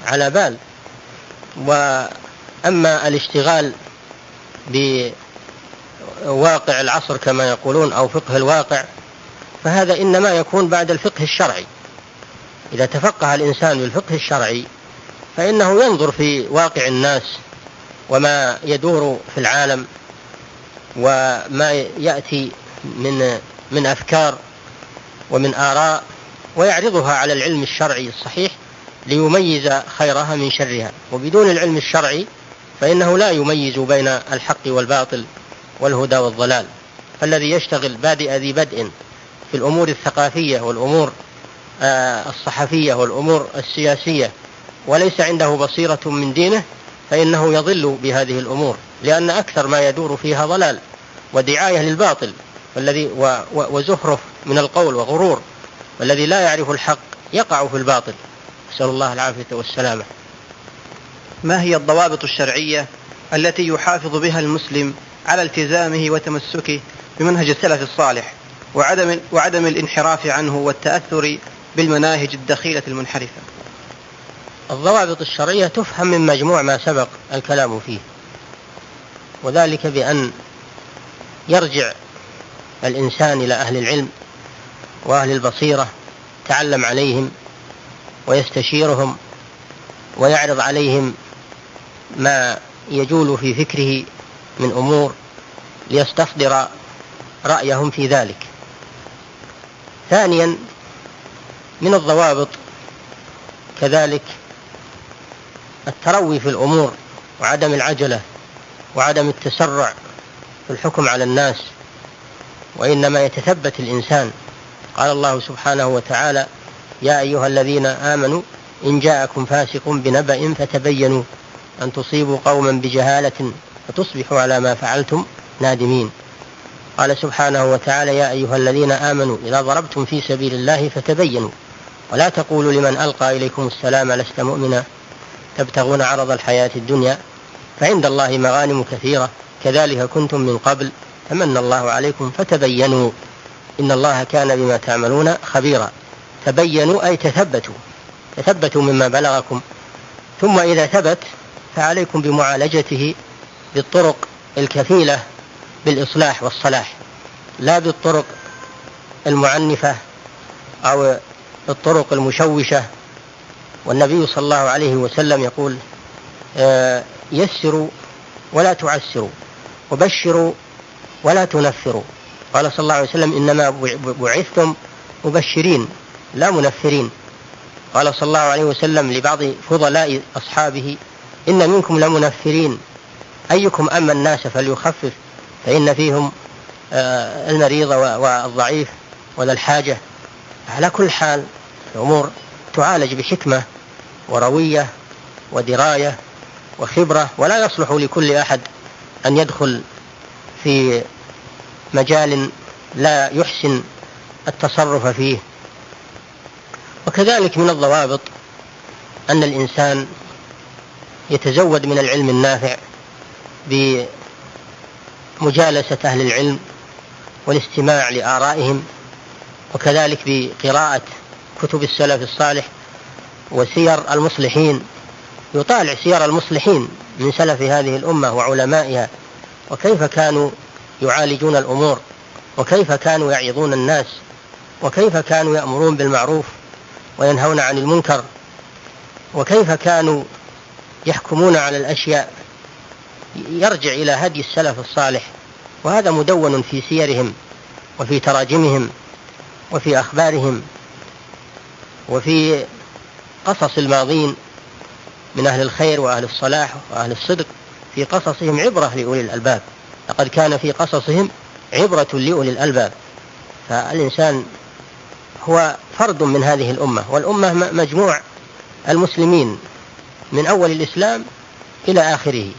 على بال. وأما الاشتغال بواقع العصر كما يقولون أو فقه الواقع، فهذا إنما يكون بعد الفقه الشرعي. إذا تفقه الإنسان بالفقه الشرعي فإنه ينظر في واقع الناس وما يدور في العالم وما يأتي من أفكار ومن آراء، ويعرضها على العلم الشرعي الصحيح ليميز خيرها من شرها. وبدون العلم الشرعي فإنه لا يميز بين الحق والباطل والهدى والضلال. فالذي يشتغل بادئ ذي بدء في الأمور الثقافية والأمور الصحفية والأمور السياسية وليس عنده بصيرة من دينه فإنه يضل بهذه الأمور، لأن أكثر ما يدور فيها ضلال ودعاية للباطل وزخرف من القول وغرور، والذي لا يعرف الحق يقع في الباطل. نسأل الله العافية والسلامة. ما هي الضوابط الشرعية التي يحافظ بها المسلم على التزامه وتمسكه بمنهج السلف الصالح وعدم الانحراف عنه والتأثر بالمناهج الدخيلة المنحرفة؟ الضوابط الشرعية تفهم من مجموع ما سبق الكلام فيه، وذلك بأن يرجع الإنسان إلى أهل العلم وأهل البصيرة، تعلم عليهم ويستشيرهم ويعرض عليهم ما يجول في فكره من أمور ليستصدر رأيهم في ذلك. ثانيا من الضوابط كذلك التروي في الأمور وعدم العجلة وعدم التسرع في الحكم على الناس، وإنما يتثبت الإنسان. قال الله سبحانه وتعالى: يا أيها الذين آمنوا إن جاءكم فاسق بنبأ فتبينوا أن تصيبوا قوما بجهالة فتصبحوا على ما فعلتم نادمين. قال سبحانه وتعالى: يا أيها الذين آمنوا إذا ضربتم في سبيل الله فتبينوا ولا تقولوا لمن ألقى إليكم السلام لست مؤمنا تبتغون عرض الحياة الدنيا فعند الله مغانم كثيرة كذلك كنتم من قبل فمن الله عليكم فتبينوا إن الله كان بما تعملون خبيرا. تبينوا أي تثبتوا مما بلغكم، ثم إذا ثبت فعليكم بمعالجته بالطرق الكفيلة بالإصلاح والصلاح، لا بالطرق المعنفة أو الطرق المشوشة. والنبي صلى الله عليه وسلم يقول: يسروا ولا تعسروا وبشروا ولا تنفروا. قال صلى الله عليه وسلم: إنما بعثتم مبشرين لا منفرين. قال صلى الله عليه وسلم لبعض فضلاء أصحابه: إن منكم لمنفرين أيكم أما الناس فليخفف فإن فيهم المريض والضعيف وذا الحاجة. على كل حال الأمور تعالج بحكمة وروية ودراية وخبرة، ولا يصلح لكل أحد أن يدخل في مجال لا يحسن التصرف فيه. وكذلك من الضوابط أن الإنسان يتزود من العلم النافع بمجالسة أهل العلم والاستماع لآرائهم، وكذلك بقراءة كتب السلف الصالح وسير المصلحين، يطالع سير المصلحين من سلف هذه الأمة وعلمائها، وكيف كانوا يعالجون الأمور، وكيف كانوا يعظون الناس، وكيف كانوا يأمرون بالمعروف وينهون عن المنكر، وكيف كانوا يحكمون على الأشياء. يرجع إلى هدي السلف الصالح، وهذا مدون في سيرهم وفي تراجمهم وفي أخبارهم وفي قصص الماضين من أهل الخير وأهل الصلاح وأهل الصدق. في قصصهم عبرة لأولي الألباب، لقد كان في قصصهم عبرة لأولي الألباب. فالإنسان هو فرد من هذه الأمة، والأمة مجموع المسلمين من أول الإسلام إلى آخره،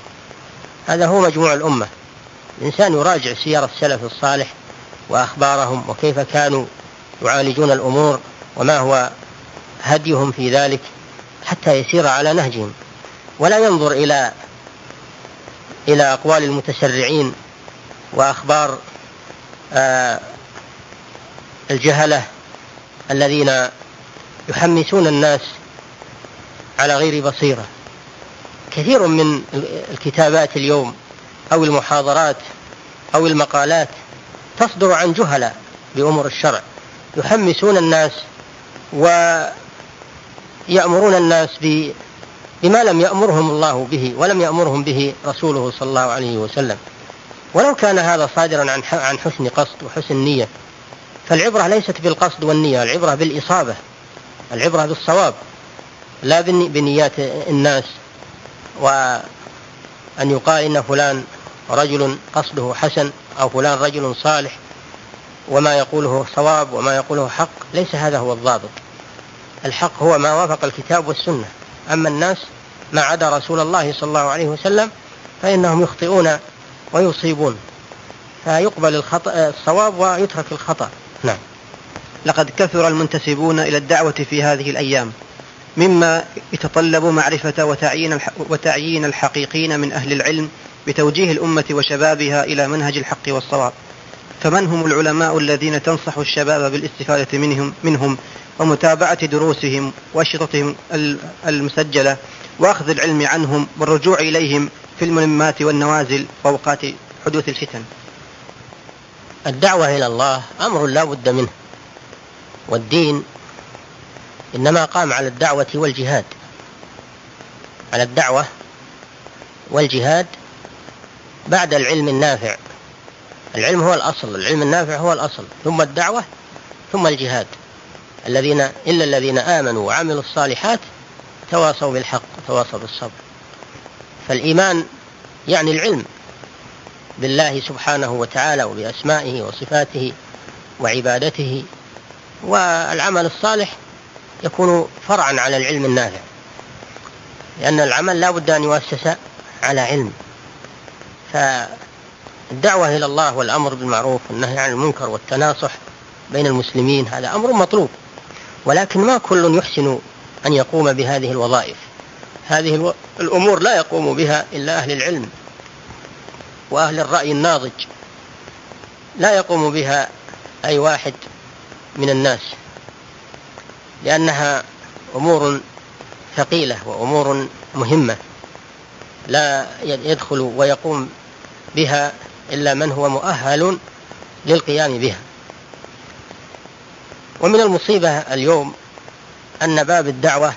هذا هو مجموع الأمة. الإنسان يراجع سير السلف الصالح وأخبارهم وكيف كانوا يعالجون الأمور وما هو هديهم في ذلك حتى يسير على نهجهم، ولا ينظر إلى أقوال المتسرعين وأخبار الجهلة الذين يحمسون الناس على غير بصيرة. كثير من الكتابات اليوم أو المحاضرات أو المقالات تصدر عن جهلة بأمور الشرع، يحمسون الناس ويأمرون الناس بما لم يأمرهم الله به ولم يأمرهم به رسوله صلى الله عليه وسلم، ولو كان هذا صادرا عن حسن قصد وحسن نية. فالعبرة ليست بالقصد والنية، العبرة بالإصابة، العبرة بالصواب، لا بنيات الناس، وأن يقال إن فلان رجل قصده حسن أو فلان رجل صالح وما يقوله صواب وما يقوله حق. ليس هذا هو الضابط. الحق هو ما وافق الكتاب والسنة، أما الناس ما عدا رسول الله صلى الله عليه وسلم فإنهم يخطئون ويصيبون، فيقبل الصواب ويترك الخطأ. نعم. لقد كثر المنتسبون إلى الدعوة في هذه الأيام، مما يتطلب معرفة وتعيين الحقيقين من أهل العلم بتوجيه الأمة وشبابها إلى منهج الحق والصواب. فمن هم العلماء الذين تنصح الشباب بالاستفادة منهم ومتابعة دروسهم وأشرطتهم المسجلة وأخذ العلم عنهم والرجوع إليهم في الملمات والنوازل وأوقات حدوث الفتن؟ الدعوة إلى الله أمر لا بد منه، والدين إنما قام على الدعوة والجهاد، على الدعوة والجهاد بعد العلم النافع. العلم هو الأصل، العلم النافع هو الأصل، ثم الدعوة ثم الجهاد. إلا الذين آمنوا وعملوا الصالحات تواصوا بالحق وتواصوا بالصبر. فالإيمان يعني العلم بالله سبحانه وتعالى وبأسمائه وصفاته وعبادته، والعمل الصالح يكون فرعا على العلم النافع، لأن العمل لا بد أن يؤسس على علم. فالدعوة إلى الله والأمر بالمعروف والنهي عن المنكر والتناصح بين المسلمين هذا أمر مطلوب، ولكن ما كل يحسن أن يقوم بهذه الوظائف. هذه الأمور لا يقوم بها إلا أهل العلم وأهل الرأي الناضج، لا يقوم بها أي واحد من الناس، لأنها أمور ثقيلة وأمور مهمة لا يدخل ويقوم بها إلا من هو مؤهل للقيام بها. ومن المصيبة اليوم أن باب الدعوة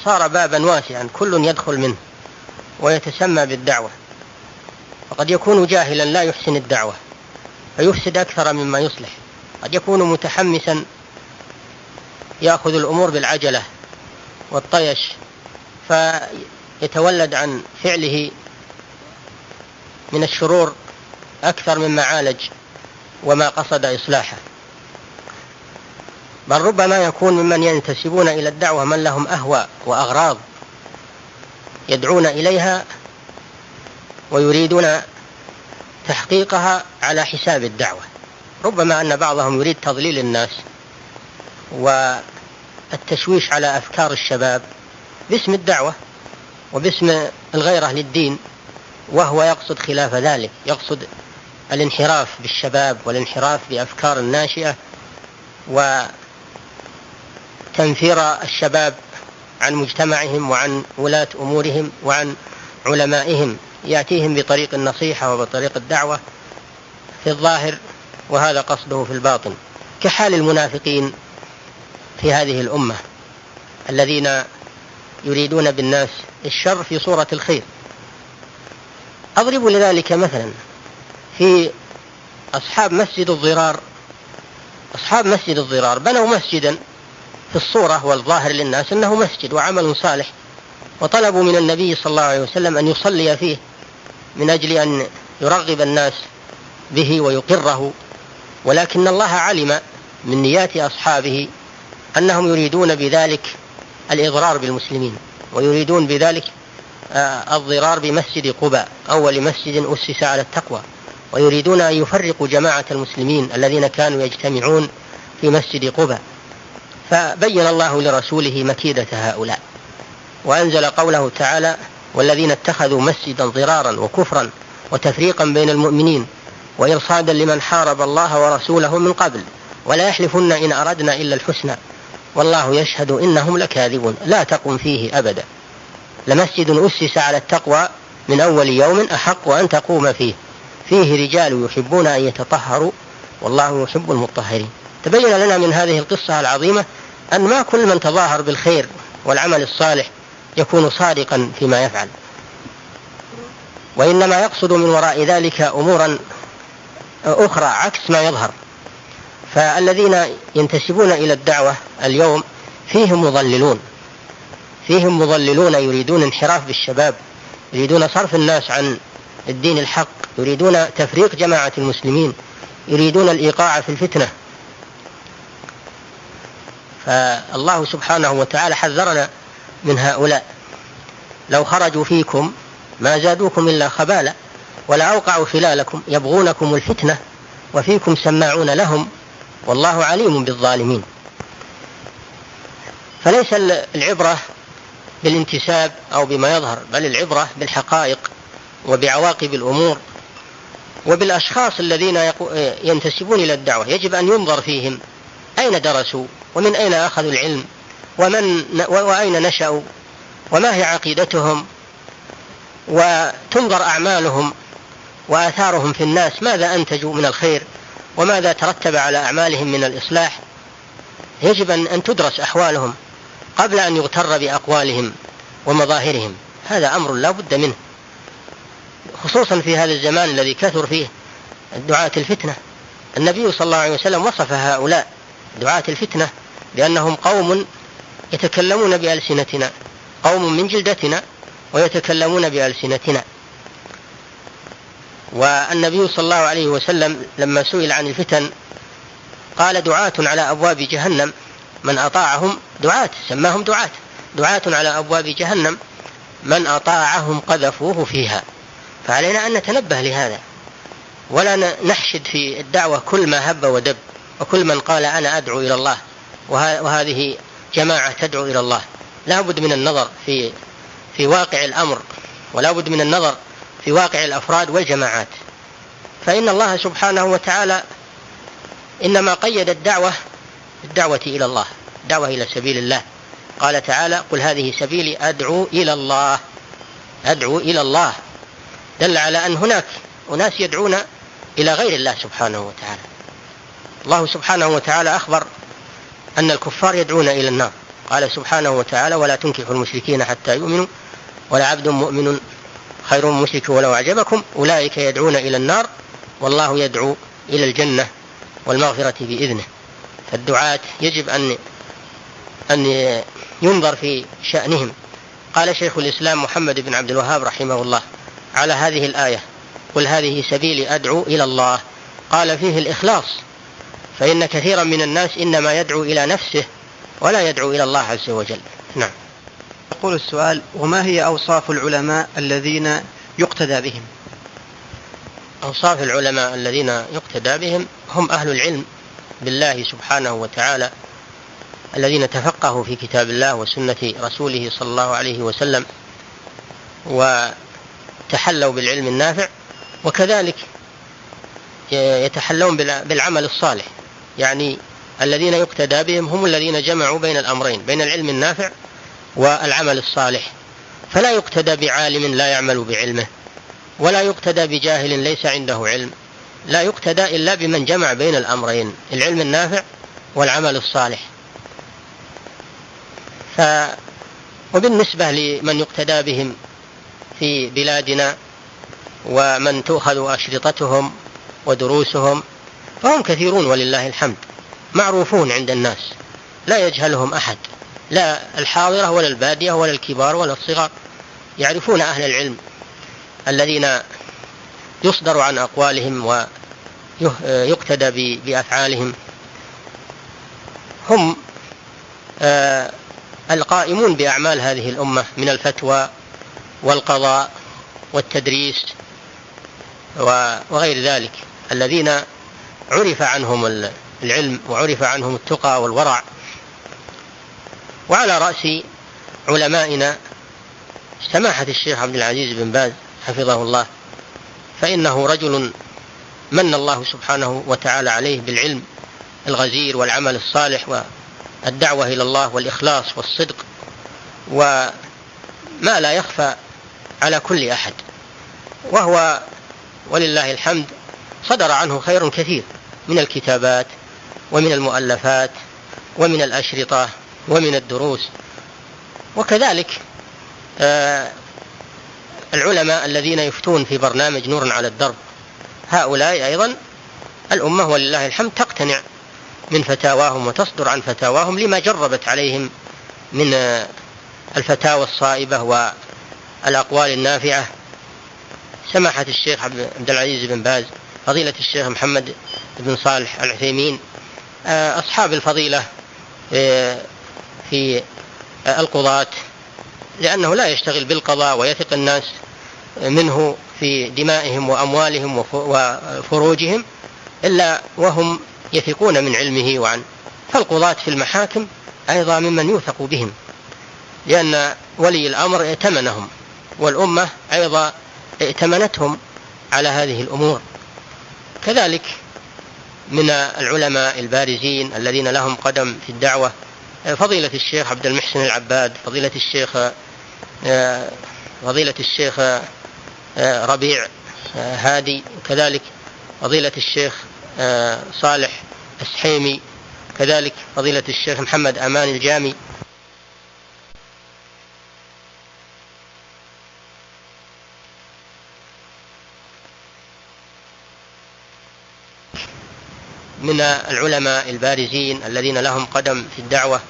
صار بابا واسعا كل يدخل منه ويتسمى بالدعوة، وقد يكون جاهلا لا يحسن الدعوة فيفسد أكثر مما يصلح. قد يكون متحمسا يأخذ الأمور بالعجلة والطيش فيتولد عن فعله من الشرور أكثر مما عالج وما قصد إصلاحه. بل ربما يكون ممن ينتسبون إلى الدعوة من لهم أهواء وأغراض يدعون إليها ويريدون تحقيقها على حساب الدعوة. ربما أن بعضهم يريد تضليل الناس والتشويش على أفكار الشباب باسم الدعوة وباسم الغيرة للدين، وهو يقصد خلاف ذلك، يقصد الانحراف بالشباب والانحراف بأفكار الناشئة وتنفير الشباب عن مجتمعهم وعن ولاة أمورهم وعن علمائهم، يأتيهم بطريق النصيحة وبطريق الدعوة في الظاهر وهذا قصده في الباطن، كحال المنافقين في هذه الأمة الذين يريدون بالناس الشر في صورة الخير. أضرب لذلك مثلا في أصحاب مسجد الضرار. أصحاب مسجد الضرار بنوا مسجدا في الصورة والظاهر للناس أنه مسجد وعمل صالح، وطلبوا من النبي صلى الله عليه وسلم أن يصلي فيه من أجل أن يرغب الناس به ويقره، ولكن الله علم من نيات أصحابه أنهم يريدون بذلك الإضرار بالمسلمين، ويريدون بذلك الضرار بمسجد قباء أول مسجد أسس على التقوى، ويريدون أن يفرقوا جماعة المسلمين الذين كانوا يجتمعون في مسجد قباء. فبين الله لرسوله مكيدة هؤلاء وأنزل قوله تعالى: والذين اتخذوا مسجدا ضرارا وكفرا وتفريقا بين المؤمنين وإرصادا لمن حارب الله ورسوله من قبل ولا يحلفن إن أردنا إلا الحسنى والله يشهد إنهم لكاذبون لا تقم فيه أبدا، لمسجد أسس على التقوى من أول يوم أحق أن تقوم فيه رجال يحبون أن يتطهروا والله يحب المطهرين. تبين لنا من هذه القصة العظيمة أن ما كل من تظاهر بالخير والعمل الصالح يكون صادقا فيما يفعل، وإنما يقصد من وراء ذلك أمورا أخرى عكس ما يظهر. فالذين ينتسبون إلى الدعوة اليوم فيهم مضللون يريدون انحراف بالشباب، يريدون صرف الناس عن الدين الحق، يريدون تفريق جماعة المسلمين، يريدون الإيقاع في الفتنة. فالله سبحانه وتعالى حذرنا من هؤلاء: لو خرجوا فيكم ما زادوكم إلا خبالا ولا أوقعوا خلالكم يبغونكم الفتنة وفيكم سماعون لهم والله عليم بالظالمين. فليس العبرة بالانتساب أو بما يظهر، بل العبرة بالحقائق وبعواقب الأمور وبالأشخاص الذين ينتسبون إلى الدعوة. يجب أن ينظر فيهم أين درسوا ومن أين أخذوا العلم وأين نشأوا وما هي عقيدتهم، وتنظر أعمالهم وآثارهم في الناس، ماذا أنتجوا من الخير وماذا ترتب على أعمالهم من الإصلاح. يجب أن تدرس أحوالهم قبل أن يغتر بأقوالهم ومظاهرهم. هذا أمر لا بد منه، خصوصا في هذا الزمان الذي كثر فيه دعاة الفتنة. النبي صلى الله عليه وسلم وصف هؤلاء دعاة الفتنة بأنهم قوم يتكلمون بألسنتنا، قوم من جلدتنا ويتكلمون بألسنتنا. والنبي صلى الله عليه وسلم لما سئل عن الفتن قال دعاة على أبواب جهنم من أطاعهم، دعاة سماهم دعاة على أبواب جهنم من أطاعهم قذفوه فيها. فعلينا أن نتنبه لهذا، ولا نحشد في الدعوة كل ما هب ودب وكل من قال أنا أدعو إلى الله وهذه جماعة تدعو إلى الله. لا بد من النظر في واقع الأمر، ولا بد من النظر في واقع الأفراد والجماعات. فإن الله سبحانه وتعالى إنما قيد الدعوة إلى الله، دعوة إلى سبيل الله. قال تعالى قل هذه سبيلي أدعو إلى الله، أدعو إلى الله، دل على أن هناك أناس يدعون إلى غير الله سبحانه وتعالى. الله سبحانه وتعالى أخبر أن الكفار يدعون إلى النار، قال سبحانه وتعالى ولا تنكحوا المشركين حتى يؤمنوا ولعبد مؤمن خير من مشرك ولو أعجبكم أولئك يدعون إلى النار والله يدعو إلى الجنة والمغفرة بإذنه. فالدعاة يجب أن ينظر في شأنهم. قال شيخ الإسلام محمد بن عبد الوهاب رحمه الله على هذه الآية قل هذه سبيلي أدعو إلى الله، قال فيه الإخلاص، فإن كثيرا من الناس إنما يدعو إلى نفسه ولا يدعو إلى الله عز وجل. نعم. يقول السؤال وما هي أوصاف العلماء الذين يقتدى بهم؟ أوصاف العلماء الذين يقتدى بهم هم أهل العلم بالله سبحانه وتعالى الذين تفقهوا في كتاب الله وسنة رسوله صلى الله عليه وسلم وتحلوا بالعلم النافع، وكذلك يتحلون بالعمل الصالح. يعني الذين يقتدى بهم هم الذين جمعوا بين الأمرين، بين العلم النافع والعمل الصالح. فلا يقتدى بعالم لا يعمل بعلمه، ولا يقتدى بجاهل ليس عنده علم، لا يقتدى إلا بمن جمع بين الأمرين، العلم النافع والعمل الصالح. وبالنسبة لمن يقتدى بهم في بلادنا ومن تؤخذ أشرطتهم ودروسهم فهم كثيرون ولله الحمد، معروفون عند الناس لا يجهلهم أحد، لا الحاضرة ولا البادية ولا الكبار ولا الصغار، يعرفون أهل العلم الذين يصدر عن أقوالهم ويقتدى بأفعالهم. هم القائمون بأعمال هذه الأمة من الفتوى والقضاء والتدريس وغير ذلك، الذين عرف عنهم العلم وعرف عنهم التقى والورع. وعلى رأس علمائنا سماحة الشيخ عبد العزيز بن باز حفظه الله، فإنه رجل من الله سبحانه وتعالى عليه بالعلم الغزير والعمل الصالح والدعوة إلى الله والإخلاص والصدق، وما لا يخفى على كل أحد، وهو ولله الحمد صدر عنه خير كثير من الكتابات ومن المؤلفات ومن الأشرطة ومن الدروس. وكذلك العلماء الذين يفتون في برنامج نور على الدرب، هؤلاء أيضا الأمة ولله الحمد تقتنع من فتاواهم وتصدر عن فتاواهم لما جربت عليهم من الفتاوى الصائبة والأقوال النافعة. سماحة الشيخ عبد العزيز بن باز، فضيلة الشيخ محمد بن صالح العثيمين، أصحاب الفضيلة في القضاة، لأنه لا يشتغل بالقضاء ويثق الناس منه في دمائهم وأموالهم وفروجهم إلا وهم يثقون من علمه وعن. فالقضاة في المحاكم أيضا ممن يوثق بهم، لأن ولي الأمر ائتمنهم، والأمة أيضا ائتمنتهم على هذه الأمور. كذلك من العلماء البارزين الذين لهم قدم في الدعوة فضيلة الشيخ عبد المحسن العباد، فضيلة الشيخ ربيع هادي، كذلك فضيلة الشيخ صالح السحيمي، كذلك فضيلة الشيخ محمد أمان الجامي. من العلماء البارزين الذين لهم قدم في الدعوة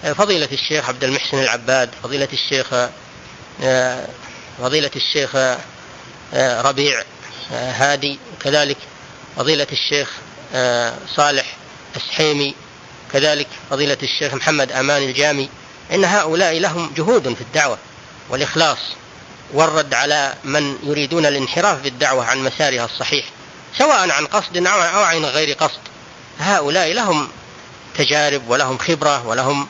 فضيلة الشيخ عبد المحسن العباد، فضيلة الشيخ ربيع هادي، كذلك فضيلة الشيخ صالح السحيمي، كذلك فضيلة الشيخ محمد أمان الجامي. إن هؤلاء لهم جهود في الدعوة والإخلاص والرد على من يريدون الانحراف بالدعوة عن مسارها الصحيح، سواء عن قصد أو عن غير قصد. هؤلاء لهم تجارب ولهم خبرة ولهم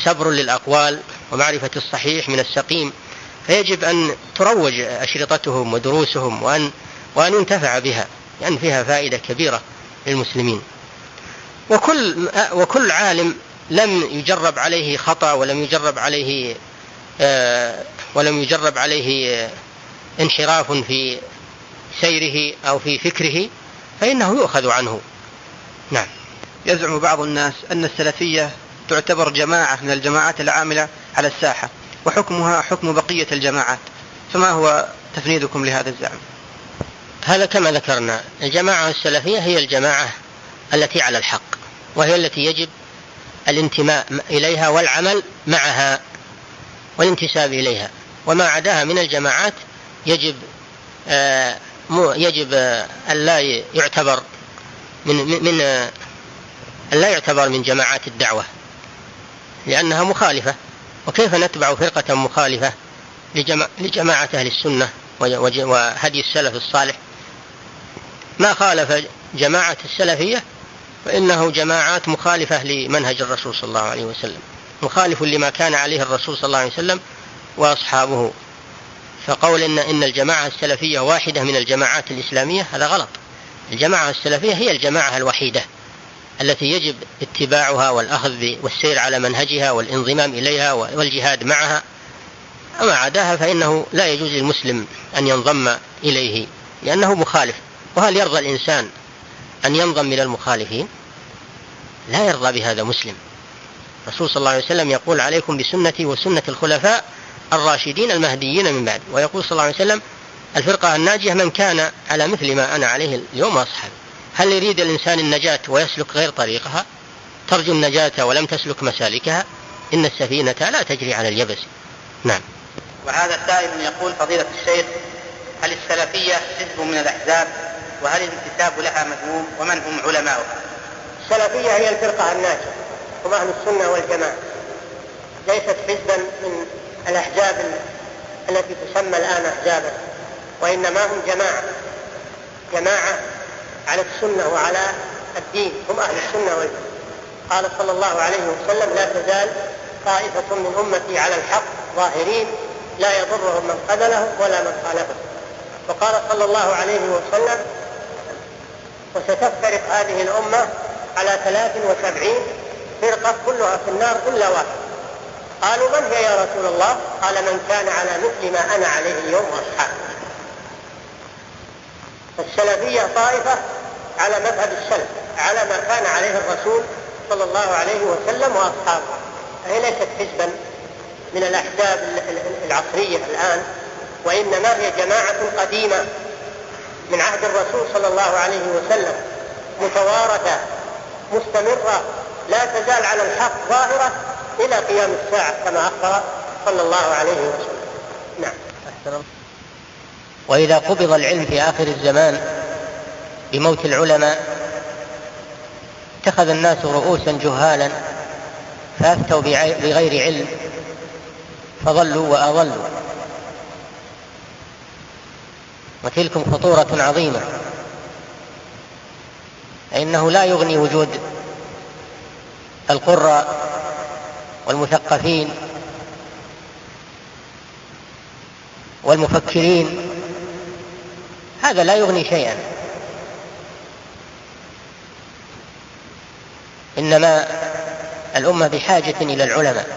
صبر للأقوال ومعرفة الصحيح من السقيم، فيجب أن تروج أشرطتهم ودروسهم وأن ينتفع بها، لأن فيها فائدة كبيرة للمسلمين. وكل عالم لم يجرب عليه خطأ ولم يجرب عليه انحراف في سيره أو في فكره فإنه يؤخذ عنه. نعم. يزعم بعض الناس أن السلفية تعتبر جماعة من الجماعات العاملة على الساحة، وحكمها حكم بقية الجماعات، فما هو تفنيدكم لهذا الزعم؟ هذا كما ذكرنا، الجماعة السلفية هي الجماعة التي على الحق، وهي التي يجب الانتماء إليها والعمل معها والانتساب إليها، وما عداها من الجماعات يجب ألا يعتبر من جماعات الدعوة، لأنها مخالفة. وكيف نتبع فرقة مخالفة لجماعة أهل السنة وهدي السلف الصالح؟ ما خالف جماعة السلفية فإنه جماعات مخالفة لمنهج الرسول صلى الله عليه وسلم، مخالف لما كان عليه الرسول صلى الله عليه وسلم وأصحابه. فقول إن الجماعة السلفية واحدة من الجماعات الإسلامية هذا غلط. الجماعة السلفية هي الجماعة الوحيدة التي يجب اتباعها والأخذ والسير على منهجها والانضمام إليها والجهاد معها. أما عداها فإنه لا يجوز للمسلم أن ينضم إليه لأنه مخالف. وهل يرضى الإنسان أن ينضم إلى المخالفين؟ لا يرضى بهذا مسلم. الرسول صلى الله عليه وسلم يقول: عليكم بسنتي وسنة الخلفاء الراشدين المهديين من بعد. ويقول صلى الله عليه وسلم: الفرقة الناجية من كان على مثل ما أنا عليه اليوم وأصحابي. هل يريد الإنسان النجاة ويسلك غير طريقها؟ ترجو النجاة ولم تسلك مسالكها؟ إن السفينة لا تجري على اليبس. نعم. وهذا سائل يقول: فضيلة الشيخ، هل السلفية حزب من الأحزاب؟ وهل الانتساب لها مذموم؟ ومن هم علماؤها؟ السلفية هي الفرقة الناجية، هم أهل السنة والجماعة، ليست حزبا من الأحزاب التي تسمى الآن أحزابا، وإنما هم جماعة على السنة وعلى الدين، هم أهل السنة والجماعة. قال صلى الله عليه وسلم: لا تزال طائفة من أمتي على الحق ظاهرين لا يضرهم من خذلهم ولا من خالفهم. وقال صلى الله عليه وسلم: وستفترق هذه الأمة على 73 فرقة كلها في النار إلا واحد. قالوا: من هي يا رسول الله؟ قال: من كان على مثل ما أنا عليه اليوم وأصحابي. السلفية طائفة على مذهب السلف، على ما كان عليه الرسول صلى الله عليه وسلم وأصحابه. هي ليست حزبا من الأحزاب العصرية الآن، وإنما هي جماعة قديمة من عهد الرسول صلى الله عليه وسلم، متوارثة مستمرة، لا تزال على الحق ظاهرة إلى قيام الساعة كما أخبر صلى الله عليه وسلم. نعم. وإذا قبض العلم في آخر الزمان بموت العلماء اتخذ الناس رؤوسا جهالا فأفتوا بغير علم فضلوا وأضلوا، وتلكم خطورة عظيمة، فإنه لا يغني وجود القراء والمثقفين والمفكرين، هذا لا يغني شيئا، إنما الأمة بحاجة إلى العلماء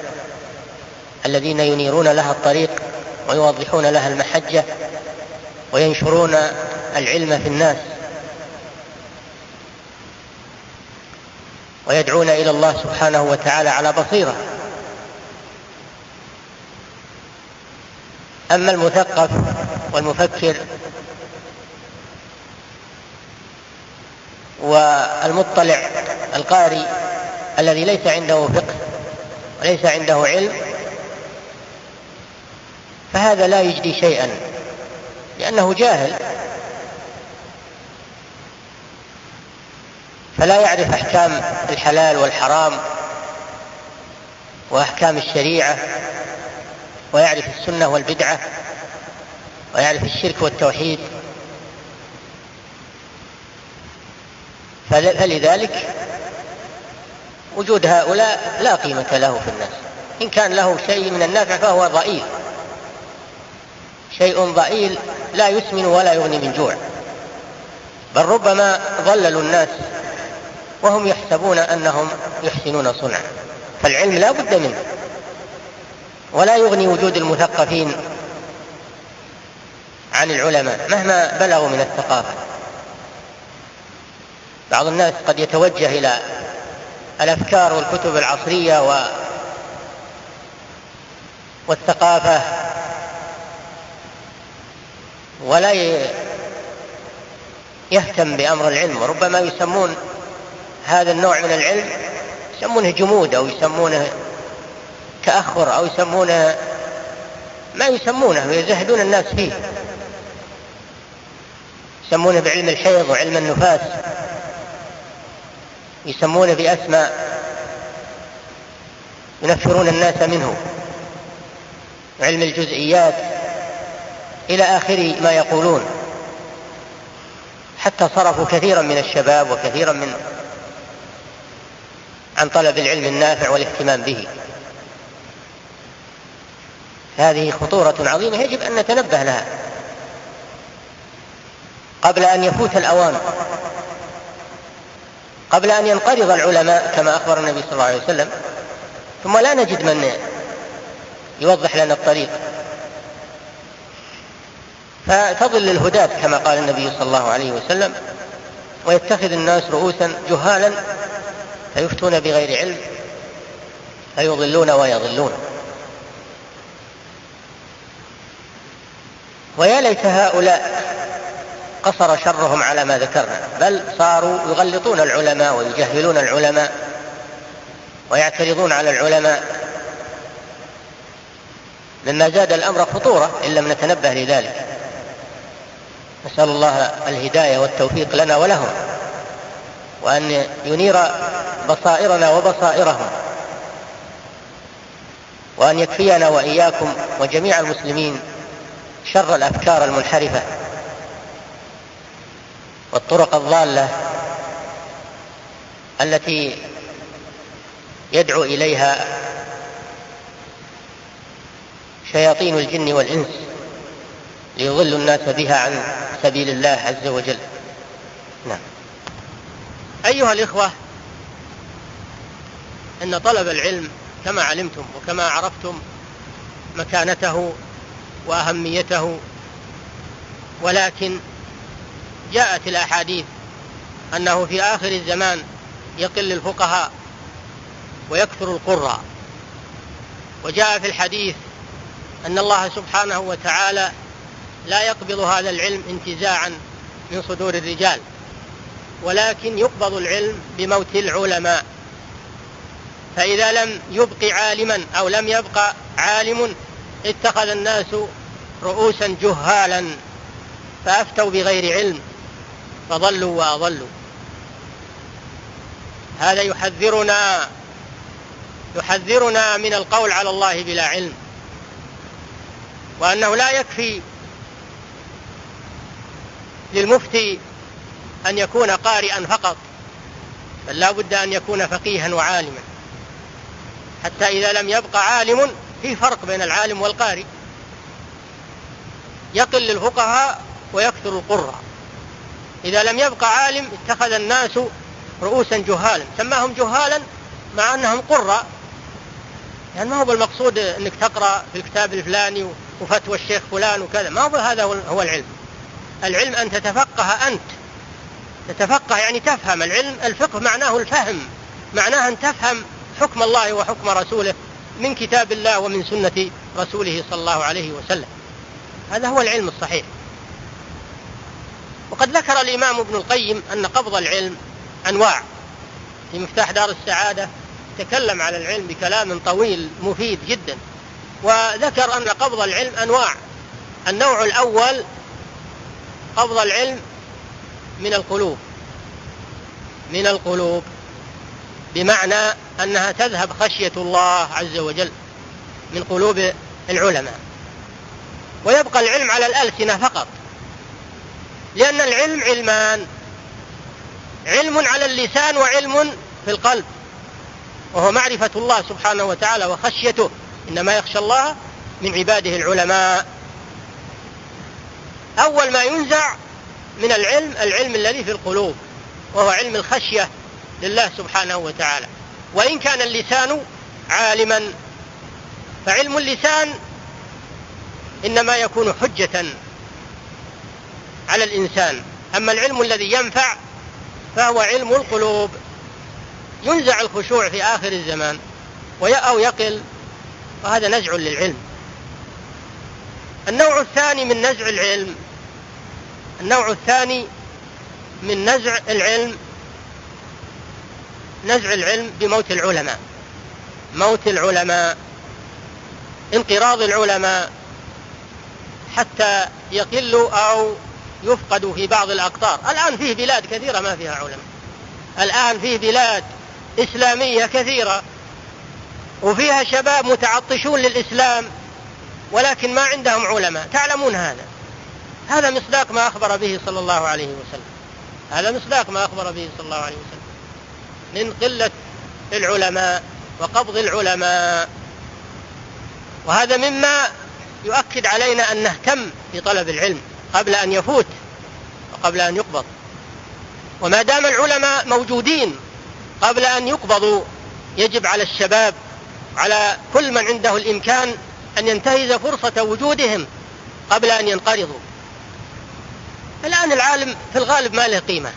الذين ينيرون لها الطريق ويوضحون لها المحجة وينشرون العلم في الناس ويدعون إلى الله سبحانه وتعالى على بصيرة. أما المثقف والمفكر والمطلع القارئ الذي ليس عنده فقه وليس عنده علم، فهذا لا يجدي شيئا لأنه جاهل، فلا يعرف أحكام الحلال والحرام وأحكام الشريعة، ويعرف السنة والبدعة، ويعرف الشرك والتوحيد. فلذلك وجود هؤلاء لا قيمة له في الناس. إن كان له شيء من النافع فهو ضئيل، شيء ضئيل لا يسمن ولا يغني من جوع، بل ربما ضللوا الناس وهم يحسبون أنهم يحسنون صنعا. فالعلم لا بد منه، ولا يغني وجود المثقفين عن العلماء مهما بلغوا من الثقافة. بعض الناس قد يتوجه إلى الأفكار والكتب العصرية والثقافة ولا يهتم بأمر العلم، وربما يسمون هذا النوع من العلم يسمونه جمود، أو يسمونه تأخر، أو يسمونه ما يسمونه ويزهدون الناس فيه، يسمونه بعلم الحيض وعلم النفاس، يسمونه بأسماء ينفرون الناس منه، علم الجزئيات إلى آخر ما يقولون، حتى صرفوا كثيرا من الشباب وكثيرا عن طلب العلم النافع والاهتمام به. هذه خطورة عظيمة يجب أن نتنبه لها قبل أن يفوت الأوان، قبل أن ينقرض العلماء كما أخبر النبي صلى الله عليه وسلم، ثم لا نجد من يوضح لنا الطريق، فتضل الهداة كما قال النبي صلى الله عليه وسلم، ويتخذ الناس رؤوسا جهالا فيفتون بغير علم فيضلون ويضلون. ويا ليت هؤلاء قصر شرهم على ما ذكرنا، بل صاروا يغلطون العلماء ويجهلون العلماء ويعترضون على العلماء، مما زاد الأمر خطورة إن لم نتنبه لذلك. نسأل الله الهداية والتوفيق لنا ولهم، وأن ينير بصائرنا وبصائرهم، وأن يكفينا وإياكم وجميع المسلمين شر الأفكار المنحرفة والطرق الضالة التي يدعو إليها شياطين الجن والإنس ليضلوا الناس بها عن سبيل الله عز وجل. نعم. أيها الإخوة، إن طلب العلم كما علمتم وكما عرفتم مكانته وأهميته، ولكن جاءت الأحاديث أنه في آخر الزمان يقل الفقهاء ويكثر القراء، وجاء في الحديث أن الله سبحانه وتعالى لا يقبض هذا العلم انتزاعا من صدور الرجال، ولكن يقبض العلم بموت العلماء. فإذا لم يبق عالما أو لم يبق عالم اتخذ الناس رؤوسا جهالا فأفتوا بغير علم فضلوا وأضلوا. هذا يحذرنا من القول على الله بلا علم، وأنه لا يكفي للمفتي أن يكون قارئا فقط، بل لا بد أن يكون فقيها وعالما. حتى إذا لم يبقى عالم، في فرق بين العالم والقارئ، يقل الفقهاء ويكثر القراء. إذا لم يبقى عالم اتخذ الناس رؤوسا جهالا، سماهم جهالا مع أنهم قراء، يعني ما هو بالمقصود أنك تقرأ في الكتاب الفلاني وفتوى الشيخ فلان وكذا، ما هو هذا هو العلم. العلم أن تتفقه أنت، تتفقه يعني تفهم. العلم الفقه معناه الفهم، معناه أن تفهم حكم الله وحكم رسوله من كتاب الله ومن سنة رسوله صلى الله عليه وسلم. هذا هو العلم الصحيح. وقد ذكر الإمام ابن القيم أن قبض العلم أنواع، في مفتاح دار السعادة تكلم على العلم بكلام طويل مفيد جدا، وذكر أن قبض العلم أنواع. النوع الأول قبض العلم من القلوب، من القلوب بمعنى أنها تذهب خشية الله عز وجل من قلوب العلماء، ويبقى العلم على الألسنة فقط، لأن العلم علمان، علم على اللسان وعلم في القلب، وهو معرفة الله سبحانه وتعالى وخشيته، إنما يخشى الله من عباده العلماء. أول ما ينزع من العلم العلم الذي في القلوب، وهو علم الخشية لله سبحانه وتعالى. وإن كان اللسان عالما، فعلم اللسان إنما يكون حجة على الإنسان، أما العلم الذي ينفع فهو علم القلوب. ينزع الخشوع في آخر الزمان أو يقل، وهذا نزع للعلم. النوع الثاني من نزع العلم، النوع الثاني من نزع العلم، نزع العلم بموت العلماء، موت العلماء، انقراض العلماء حتى يقلوا أو يفقدوا في بعض الأقطار. الآن فيه بلاد كثيرة ما فيها علماء، الآن فيه بلاد إسلامية كثيرة وفيها شباب متعطشون للإسلام ولكن ما عندهم علماء، تعلمون هذا مصداق ما أخبر به صلى الله عليه وسلم، هذا مصداق ما أخبر به صلى الله عليه وسلم من قلة العلماء وقبض العلماء. وهذا مما يؤكد علينا أن نهتم بطلب العلم قبل أن يفوت وقبل أن يقبض. وما دام العلماء موجودين قبل أن يقبضوا، يجب على الشباب، على كل من عنده الإمكان، أن ينتهز فرصة وجودهم قبل أن ينقرضوا. الآن العالم في الغالب ما له قيمة،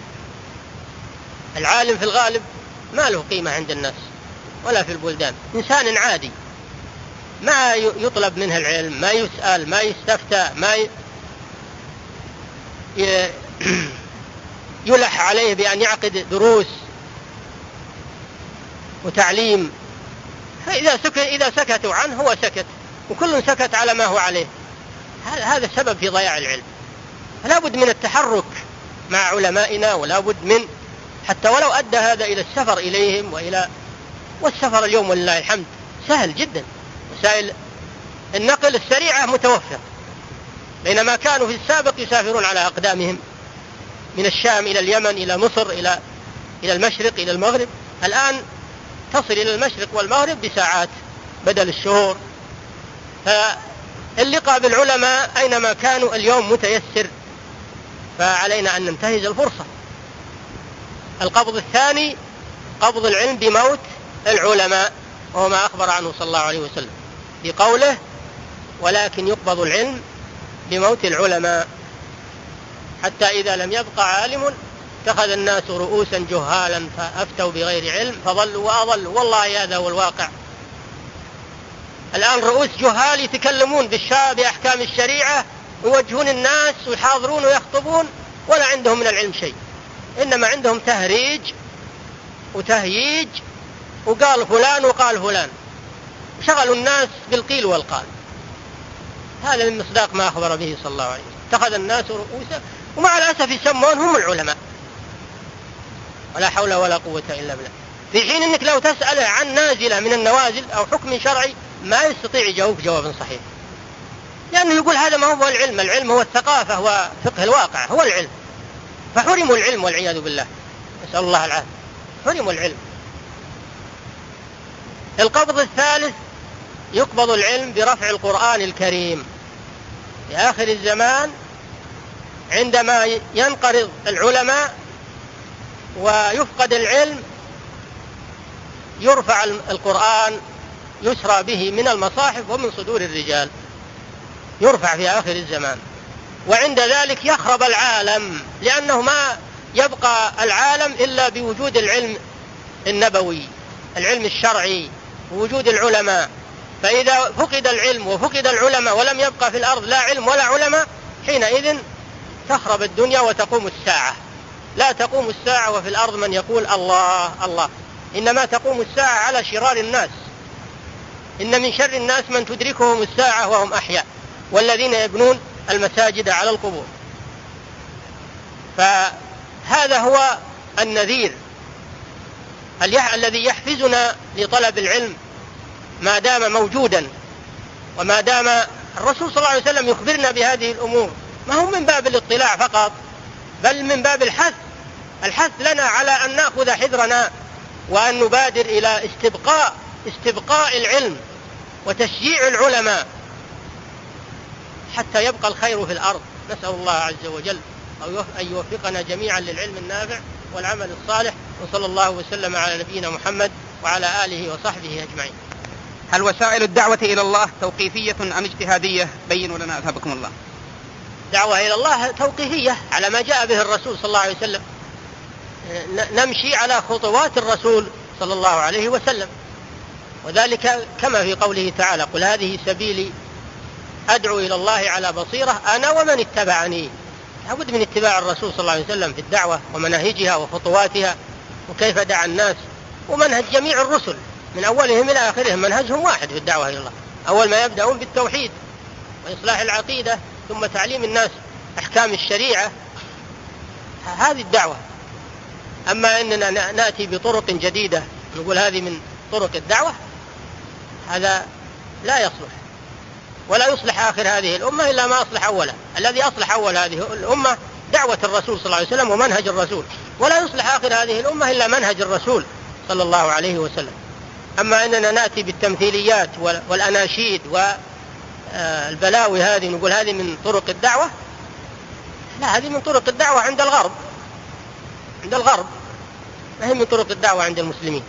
العالم في الغالب ما له قيمة عند الناس ولا في البلدان، إنسان عادي ما يطلب منه العلم، ما يسأل، ما يستفتى، ما يلح عليه بأن يعقد دروس وتعليم. إذا سكتوا عنه هو سكت، وكل سكت على ما هو عليه. هذا السبب في ضياع العلم. فلا بد من التحرك مع علمائنا، ولا بد من، حتى ولو أدى هذا إلى السفر إليهم والسفر اليوم ولله الحمد سهل جدا، وسائل النقل السريعة متوفرة، بينما كانوا في السابق يسافرون على أقدامهم من الشام إلى اليمن إلى مصر إلى المشرق إلى المغرب. الآن تصل إلى المشرق والمغرب بساعات بدل الشهور. فاللقاء بالعلماء أينما كانوا اليوم متيسر، فعلينا أن ننتهز الفرصة. القبض الثاني قبض العلم بموت العلماء، وهو ما أخبر عنه صلى الله عليه وسلم بقوله: ولكن يقبض العلم بموت العلماء حتى إذا لم يبقى عالم اتخذ الناس رؤوسا جهالا فأفتوا بغير علم فضلوا وأضلوا. والله هذا هو الواقع. الآن رؤوس جهال يتكلمون بأحكام الشريعة ويوجهون الناس ويحاضرون ويخطبون ولا عندهم من العلم شيء، إنما عندهم تهريج وتهييج، وقال فلان وقال فلان، شغلوا الناس بالقيل والقال. هذا من مصداق ما أخبر به صلى الله عليه وسلم. اتخذ الناس رؤوسا، ومع الأسف يسمون هم العلماء، ولا حول ولا قوة إلا بالله، في حين أنك لو تسأله عن نازلة من النوازل أو حكم شرعي ما يستطيع يجاوب جوابا صحيح، لأنه يقول هذا ما هو العلم، العلم هو الثقافة وفقه الواقع، هو العلم. فحرموا العلم والعياذ بالله، نسأل الله العافية، حرموا العلم. القبض الثالث يقبض العلم برفع القرآن الكريم في آخر الزمان، عندما ينقرض العلماء ويفقد العلم يرفع القرآن، يسرى به من المصاحف ومن صدور الرجال، يرفع في آخر الزمان. وعند ذلك يخرب العالم، لأنه ما يبقى العالم إلا بوجود العلم النبوي، العلم الشرعي، ووجود العلماء. فإذا فقد العلم وفقد العلماء ولم يبقى في الأرض لا علم ولا علماء، حينئذ تخرب الدنيا وتقوم الساعة. لا تقوم الساعة وفي الأرض من يقول الله الله، إنما تقوم الساعة على شرار الناس. إن من شر الناس من تدركهم الساعة وهم أحياء، والذين يبنون المساجد على القبور. فهذا هو النذير الذي يحفزنا لطلب العلم ما دام موجودا، وما دام الرسول صلى الله عليه وسلم يخبرنا بهذه الأمور، ما هو من باب الاطلاع فقط، بل من باب الحث لنا على أن نأخذ حذرنا، وأن نبادر إلى استبقاء العلم وتشجيع العلماء حتى يبقى الخير في الأرض. نسأل الله عز وجل أن يوفقنا جميعا للعلم النافع والعمل الصالح، وصلى الله وسلم على نبينا محمد وعلى آله وصحبه أجمعين. هل وسائل الدعوة إلى الله توقيفية أم اجتهادية؟ بينوا لنا أثابكم الله. دعوة إلى الله توقيفية على ما جاء به الرسول صلى الله عليه وسلم، نمشي على خطوات الرسول صلى الله عليه وسلم، وذلك كما في قوله تعالى: قل هذه سبيلي أدعو إلى الله على بصيرة أنا ومن اتبعني. لابد من اتباع الرسول صلى الله عليه وسلم في الدعوة ومناهجها وخطواتها وكيف دعا الناس، ومنهج جميع الرسل من أولهم إلى آخرهم منهجهم واحد في الدعوة إلى الله. أول ما يبدأون بالتوحيد وإصلاح العقيدة، ثم تعليم الناس أحكام الشريعة، هذه الدعوة. أما أننا نأتي بطرق جديدة نقول هذه من طرق الدعوة، هذا لا يصلح، ولا يصلح آخر هذه الأمة إلا ما أصلح أولها. الذي أصلح أول هذه الأمة دعوة الرسول صلى الله عليه وسلم ومنهج الرسول، ولا يصلح آخر هذه الأمة إلا منهج الرسول صلى الله عليه وسلم. أما أننا نأتي بالتمثيليات والأناشيد والبلاوي هذه نقول هذه من طرق الدعوة، لا، هذه من طرق الدعوة عند الغرب، ما هي من طرق الدعوة عند المسلمين.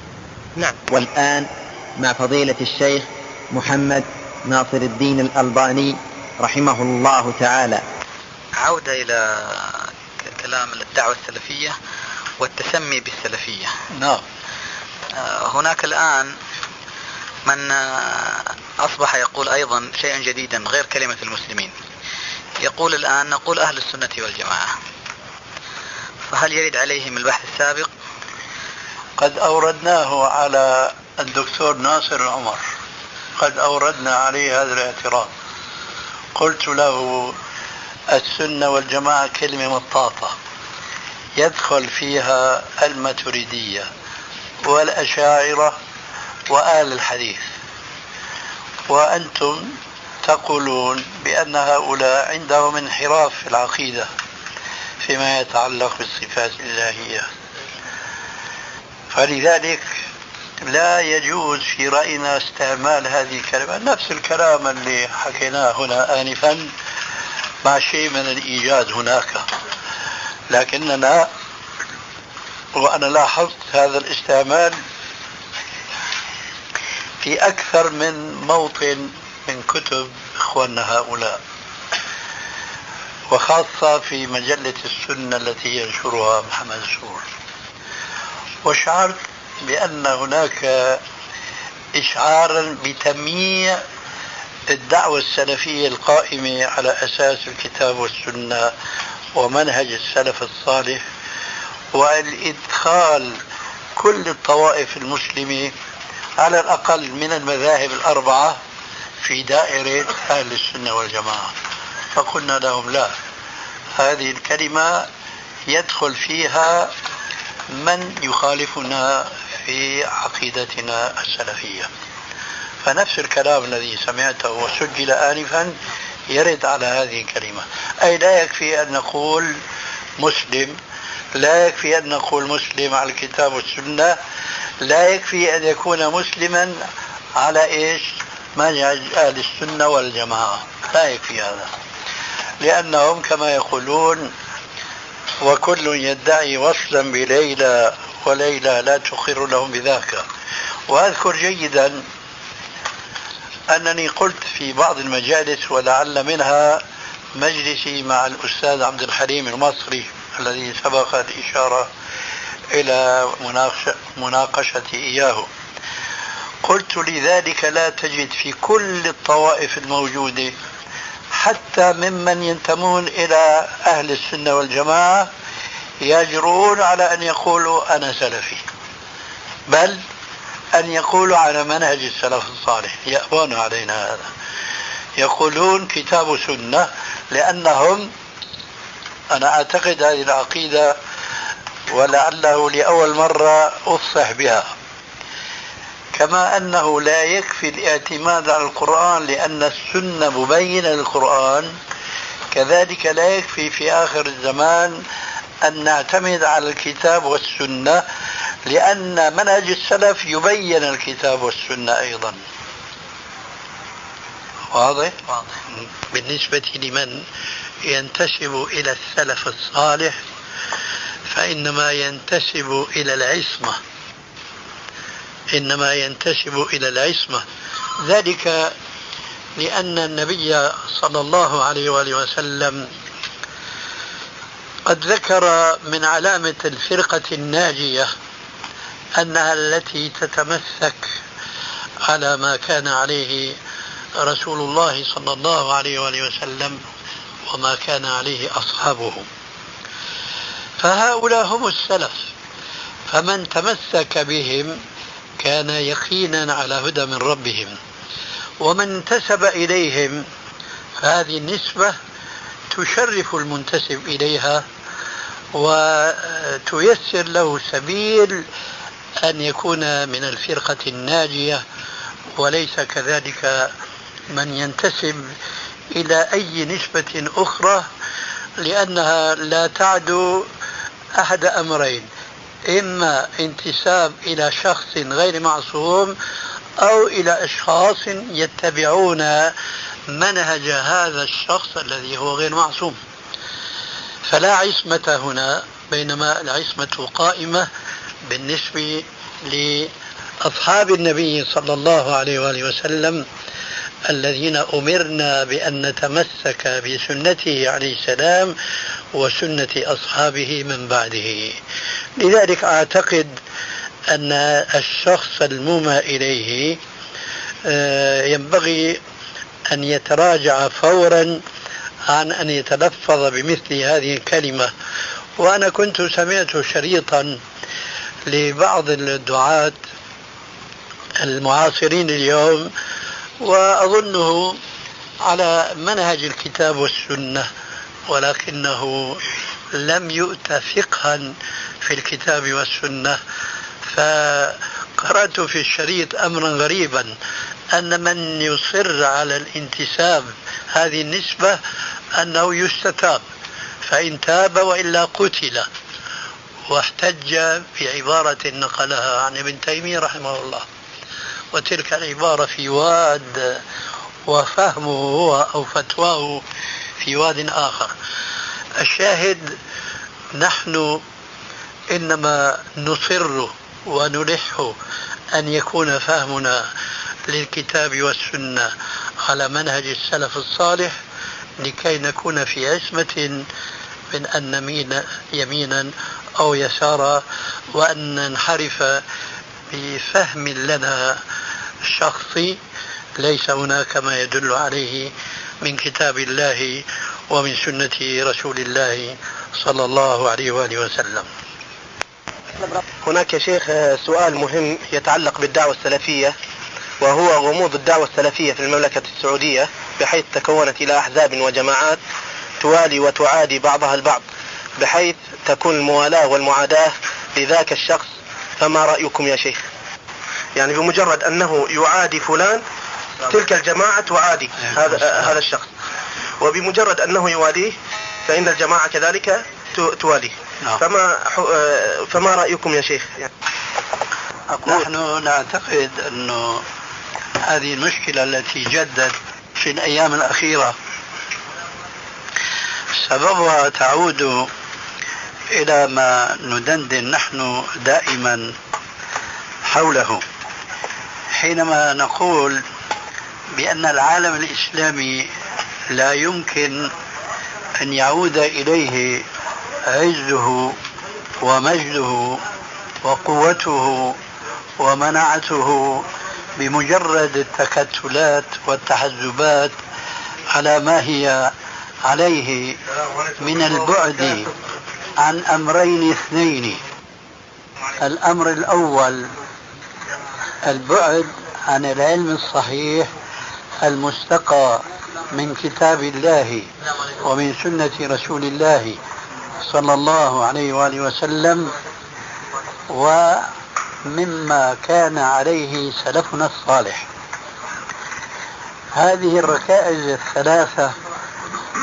نعم. والآن مع فضيلة الشيخ محمد ناصر الدين الألباني رحمه الله تعالى. عودة إلى كلام الدعوة السلفية والتسمي بالسلفية. نعم. هناك الآن من أصبح يقول أيضا شيئا جديدا غير كلمة المسلمين، يقول الآن نقول أهل السنة والجماعة، فهل يرد عليهم البحث السابق؟ قد أوردناه على الدكتور ناصر العمر، قد أوردنا عليه هذا الاعتراض، قلت له السنة والجماعة كلمة مطاطة يدخل فيها الماتريدية والأشاعرة وآل الحديث، وأنتم تقولون بأن هؤلاء عندهم انحراف في العقيدة فيما يتعلق بالصفات الإلهية، فلذلك لا يجوز في رأينا استعمال هذه الكلمة. نفس الكلام اللي حكيناه هنا آنفا مع شيء من الإيجاز هناك، لكننا وأنا لاحظت هذا الاستعمال في أكثر من موطن من كتب إخواننا هؤلاء، وخاصة في مجلة السنة التي ينشرها محمد سرور. وشعرت بأن هناك إشعارا بتمييع الدعوة السلفية القائمة على أساس الكتاب والسنة ومنهج السلف الصالح، والإدخال كل الطوائف المسلمة على الأقل من المذاهب الأربعة في دائرة أهل السنة والجماعة. فقلنا لهم لا، هذه الكلمة يدخل فيها من يخالفنا في عقيدتنا السلفية. فنفس الكلام الذي سمعته وسجل آنفا يرد على هذه الكلمة، أي لا يكفي أن نقول مسلم، لا يكفي أن نقول مسلم على الكتاب والسنة، لا يكفي أن يكون مسلما على إيش؟ منهج أهل السنة والجماعة، لا يكفي هذا، لأنهم كما يقولون وكل يدعي وصلا بليلى وليلى لا تقر لهم بذاك. وأذكر جيدا أنني قلت في بعض المجالس ولعل منها مجلسي مع الأستاذ عبد الحليم المصري الذي سبق الإشارة إلى مناقشتي إياه، قلت لذلك لا تجد في كل الطوائف الموجودة حتى ممن ينتمون إلى أهل السنة والجماعة يجرون على أن يقولوا أنا سلفي، بل أن يقولوا على منهج السلف الصالح، يأبون علينا هذا، يقولون كتاب سنة، لأنهم أنا أعتقد هذه العقيدة ولعله لأول مرة أفصح بها، كما أنه لا يكفي الاعتماد على القرآن لأن السنة مبينة للقرآن، كذلك لا يكفي في آخر الزمان أن نعتمد على الكتاب والسنة لأن منهج السلف يبين الكتاب والسنة أيضا. واضح؟ بالنسبة لمن ينتسب إلى السلف الصالح فإنما ينتسب إلى العصمة، إنما ينتسب إلى العصمة، ذلك لأن النبي صلى الله عليه وآله وسلم قد ذكر من علامة الفرقة الناجية أنها التي تتمسك على ما كان عليه رسول الله صلى الله عليه وآله وسلم وما كان عليه أصحابه، فهؤلاء هم السلف، فمن تمسك بهم كان يقينا على هدى من ربهم، ومن انتسب إليهم فهذه النسبة تشرف المنتسب إليها وتيسر له سبيل أن يكون من الفرقة الناجية، وليس كذلك من ينتسب إلى أي نسبة أخرى، لأنها لا تعدو أحد أمرين: إما انتساب إلى شخص غير معصوم أو إلى أشخاص يتبعون منهج هذا الشخص الذي هو غير معصوم، فلا عصمة هنا، بينما العصمة قائمة بالنسبة لأصحاب النبي صلى الله عليه وآله وسلم الذين أمرنا بأن نتمسك بسنته عليه السلام وسنة أصحابه من بعده. لذلك أعتقد أن الشخص المومى إليه ينبغي أن يتراجع فورا عن أن يتلفظ بمثل هذه الكلمة. وأنا كنت سمعت شريطا لبعض الدعاة المعاصرين اليوم وأظنه على منهج الكتاب والسنة، ولكنه لم يؤت فقها في الكتاب والسنة، فقرأت في الشريط أمرا غريبا أن من يصر على الانتساب هذه النسبة أنه يستتاب، فإن تاب وإلا قتل، واحتج بعبارة نقلها عن ابن تيمية رحمه الله، وتلك العبارة في واد وفهمه هو أو فتواه في واد آخر. الشاهد نحن إنما نصر ونلح أن يكون فهمنا للكتاب والسنة على منهج السلف الصالح لكي نكون في عصمة من أن نميل يمينا أو يسارا، وأن ننحرف بفهم لنا شخصي ليس هناك ما يدل عليه من كتاب الله ومن سنة رسول الله صلى الله عليه وآله وسلم. هناك يا شيخ سؤال مهم يتعلق بالدعوة السلفية، وهو غموض الدعوة السلفية في المملكة السعودية، بحيث تكونت إلى أحزاب وجماعات توالي وتعادي بعضها البعض، بحيث تكون الموالاة والمعاداة لذاك الشخص. فما رأيكم يا شيخ؟ يعني بمجرد أنه يعادي فلان تلك الجماعة تعادي هذا الشخص، وبمجرد أنه يواليه فإن الجماعة كذلك تواليه. فما رأيكم يا شيخ؟ نحن نعتقد أنه هذه المشكلة التي جدت في الأيام الأخيرة سببها تعود إلى ما ندندن نحن دائما حوله، حينما نقول بأن العالم الإسلامي لا يمكن أن يعود إليه عزه ومجده وقوته ومنعته بمجرد التكتلات والتحزبات على ما هي عليه من البعد عن أمرين اثنين. الأمر الأول البعد عن العلم الصحيح المستقى من كتاب الله ومن سنة رسول الله صلى الله عليه وآله وسلم ومما كان عليه سلفنا الصالح. هذه الركائز الثلاثة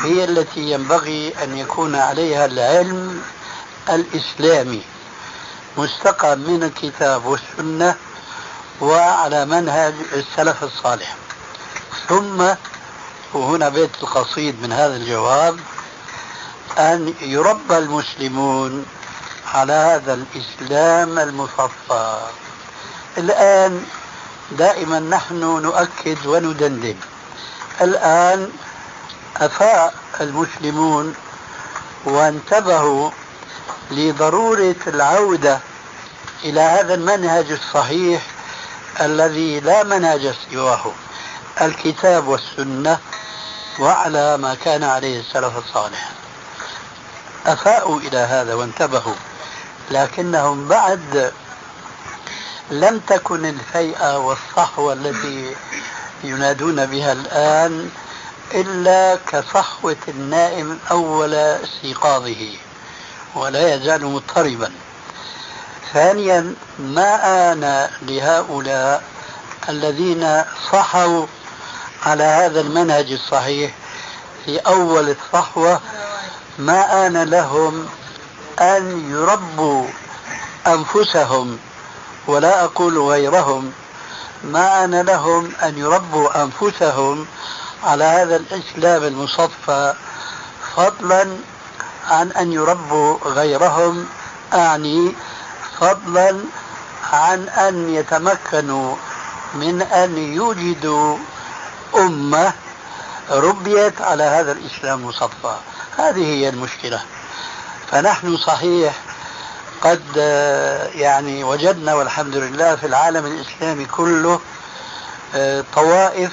هي التي ينبغي أن يكون عليها العلم الإسلامي مستقى من الكتاب والسنة وعلى منهج السلف الصالح. ثم وهنا بيت القصيد من هذا الجواب أن يربى المسلمون على هذا الإسلام المصفى. الآن دائما نحن نؤكد وندندن، الآن أفاء المسلمون وانتبهوا لضرورة العودة إلى هذا المنهج الصحيح الذي لا منهج سواه، الكتاب والسنة وعلى ما كان عليه السلف الصالح. أفاءوا إلى هذا وانتبهوا، لكنهم بعد لم تكن الفيئة والصحوة التي ينادون بها الآن إلا كصحوة النائم أول استيقاظه ولا يزال مضطربا. ثانيا ما آن لهؤلاء الذين صحوا على هذا المنهج الصحيح في أول الصحوة، ما آن لهم أن يربوا أنفسهم، ولا أقول غيرهم، ما آن لهم أن يربوا أنفسهم على هذا الإسلام المصفى، فضلا عن أن يربوا غيرهم، أعني فضلا عن أن يتمكنوا من أن يوجدوا أمة ربيت على هذا الإسلام المصفى. هذه هي المشكلة. فنحن صحيح قد يعني وجدنا والحمد لله في العالم الإسلامي كله طوائف،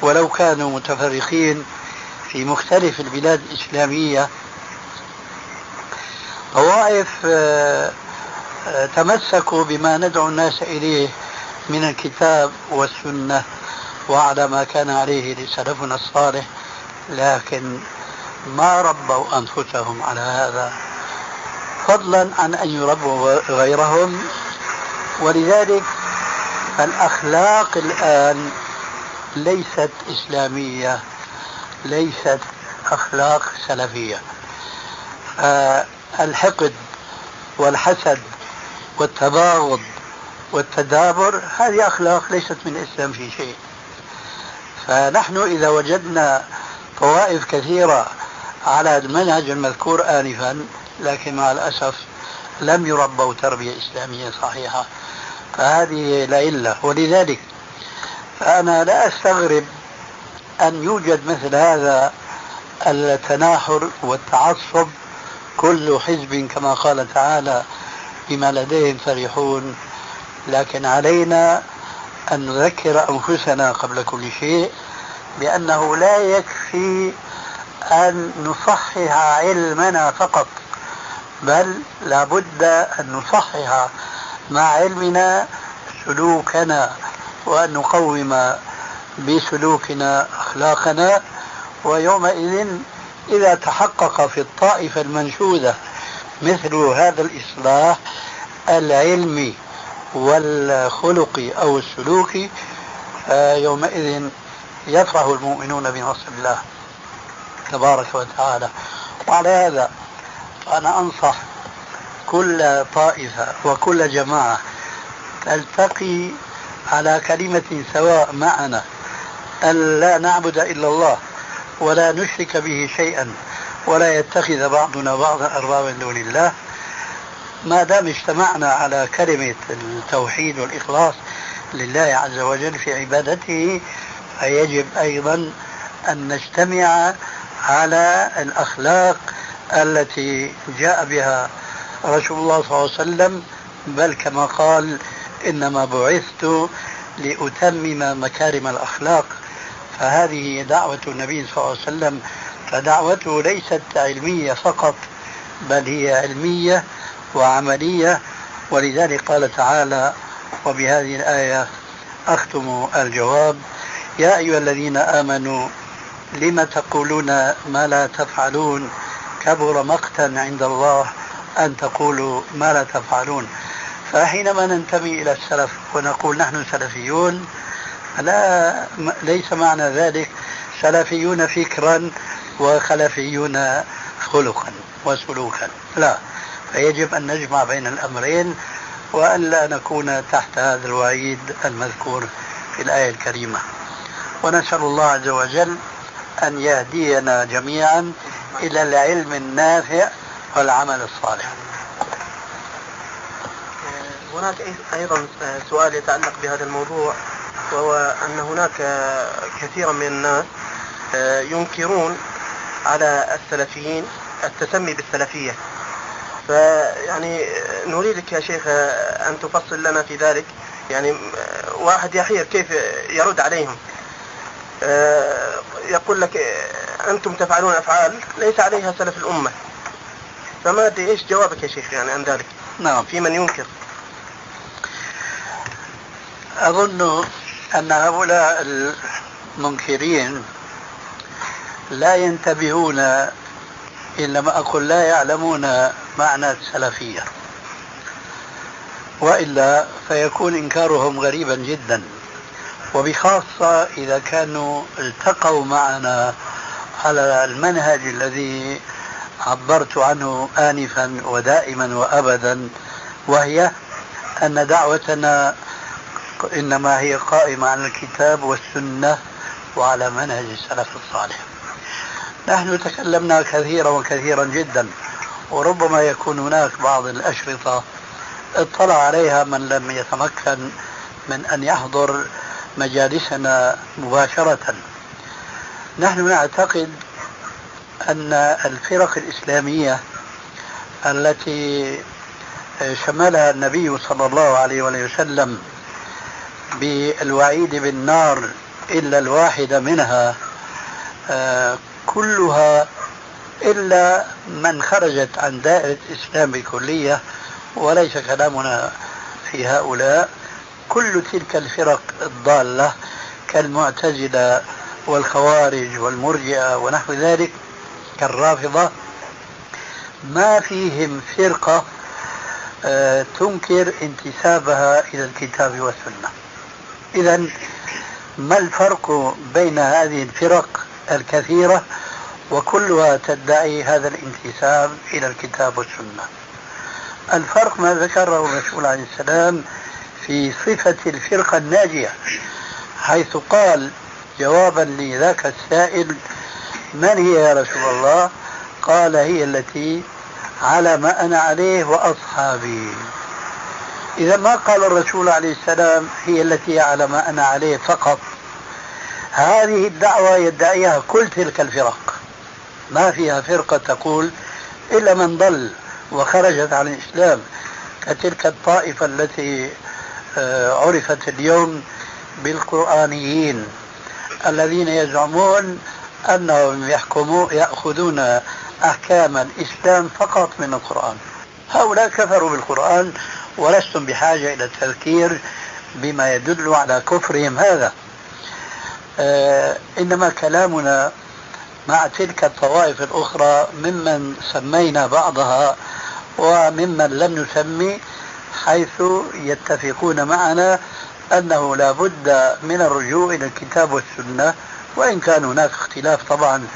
ولو كانوا متفرقين في مختلف البلاد الإسلامية، طوائف تمسكوا بما ندعو الناس إليه من الكتاب والسنة وعلى ما كان عليه سلفنا الصالح، لكن ما ربوا أنفسهم على هذا، فضلا عن أن يربوا غيرهم. ولذلك الأخلاق الآن ليست إسلامية، ليست أخلاق سلفية. الحقد والحسد والتباغض والتدابر هذه أخلاق ليست من الإسلام في شيء. فنحن إذا وجدنا طوائف كثيرة على المنهج المذكور آنفا لكن مع الأسف لم يربوا تربية إسلامية صحيحة، فهذه العلة. ولذلك فأنا لا أستغرب أن يوجد مثل هذا التناحر والتعصب، كل حزب كما قال تعالى بما لديهم فرحون. لكن علينا أن نذكر أنفسنا قبل كل شيء بأنه لا يكفي أن نصحح علمنا فقط، بل لابد أن نصحح مع علمنا سلوكنا، وأن نقوم بسلوكنا أخلاقنا. ويومئذ إذا تحقق في الطائفة المنشودة مثل هذا الإصلاح العلمي والخلقي أو السلوكي، يومئذ يفرح المؤمنون بنصر الله تبارك وتعالى. وعلى هذا أنا أنصح كل طائفة وكل جماعة تلتقي على كلمة سواء معنا أن لا نعبد إلا الله ولا نشرك به شيئا ولا يتخذ بعضنا بعضا أربابا من دون الله، ما دام اجتمعنا على كلمة التوحيد والإخلاص لله عز وجل في عبادته، فيجب أيضا أن نجتمع على الأخلاق التي جاء بها رسول الله صلى الله عليه وسلم، بل كما قال إنما بعثت لأتمم مكارم الأخلاق. فهذه دعوة النبي صلى الله عليه وسلم، فدعوته ليست علمية فقط بل هي علمية وعملية. ولذلك قال تعالى، وبهذه الآية أختم الجواب: يا أيها الذين آمنوا لم تقولون ما لا تفعلون كبر مقتا عند الله أن تقولوا ما لا تفعلون. فحينما ننتمي إلى السلف ونقول نحن سلفيون، ليس معنى ذلك سلفيون فكرا وخلفيون خلقا وسلوكا، لا، فيجب أن نجمع بين الأمرين وألا نكون تحت هذا الوعيد المذكور في الآية الكريمة. ونسأل الله عز وجل أن يهدينا جميعا إلى العلم النافع والعمل الصالح. هناك أيضا سؤال يتعلق بهذا الموضوع، وهو أن هناك كثيرا من الناس ينكرون على السلفيين التسمي بالسلفية، فيعني نريدك يا شيخ أن تفصل لنا في ذلك. يعني واحد يحير كيف يرد عليهم، يقول لك أنتم تفعلون أفعال ليس عليها سلف الأمة، فما أدري إيش جوابك يا شيخ يعني عن ذلك؟ نعم، في من ينكر. أظن أن هؤلاء المنكرين لا ينتبهون، إنما أقول لا يعلمون معنى السلفية، وإلا فيكون إنكارهم غريبا جدا، وبخاصة إذا كانوا التقوا معنا على المنهج الذي عبرت عنه آنفا ودائما وأبدا، وهي أن دعوتنا إنما هي قائمة على الكتاب والسنة وعلى منهج السلف الصالح. نحن تكلمنا كثيرا وكثيرا جدا، وربما يكون هناك بعض الأشرطة اطلع عليها من لم يتمكن من أن يحضر مجالسنا مباشرة. نحن نعتقد أن الفرق الإسلامية التي شملها النبي صلى الله عليه وسلم بالوعيد بالنار إلا الواحدة منها، كلها إلا من خرجت عن دائرة الإسلام بكلية، وليس كلامنا في هؤلاء، كل تلك الفرق الضالة كالمعتزلة والخوارج والمرجئة ونحو ذلك كالرافضة، ما فيهم فرقة تنكر انتسابها إلى الكتاب والسنة. إذن ما الفرق بين هذه الفرق الكثيرة وكلها تدعي هذا الانتساب إلى الكتاب والسنة؟ الفرق ما ذكره الرسول عليه السلام في صفة الفرقة الناجية، حيث قال جوابا لذاك السائل: من هي يا رسول الله؟ قال: هي التي على ما أنا عليه وأصحابي. إذا ما قال الرسول عليه السلام هي التي على ما أنا عليه فقط، هذه الدعوة يدعيها كل تلك الفرق، ما فيها فرقة تقول إلا من ضل وخرجت عن الإسلام، كتلك الطائفة التي عرفت اليوم بالقرآنيين الذين يزعمون أنهم يأخذون أحكام الإسلام فقط من القرآن. هؤلاء كفروا بالقرآن ولستم بحاجة إلى التذكير بما يدل على كفرهم هذا. إنما كلامنا مع تلك الطوائف الأخرى ممن سمينا بعضها وممن لم نسمي، حيث يتفقون معنا أنه لا بد من الرجوع إلى الكتاب والسنة، وإن كان هناك اختلاف طبعا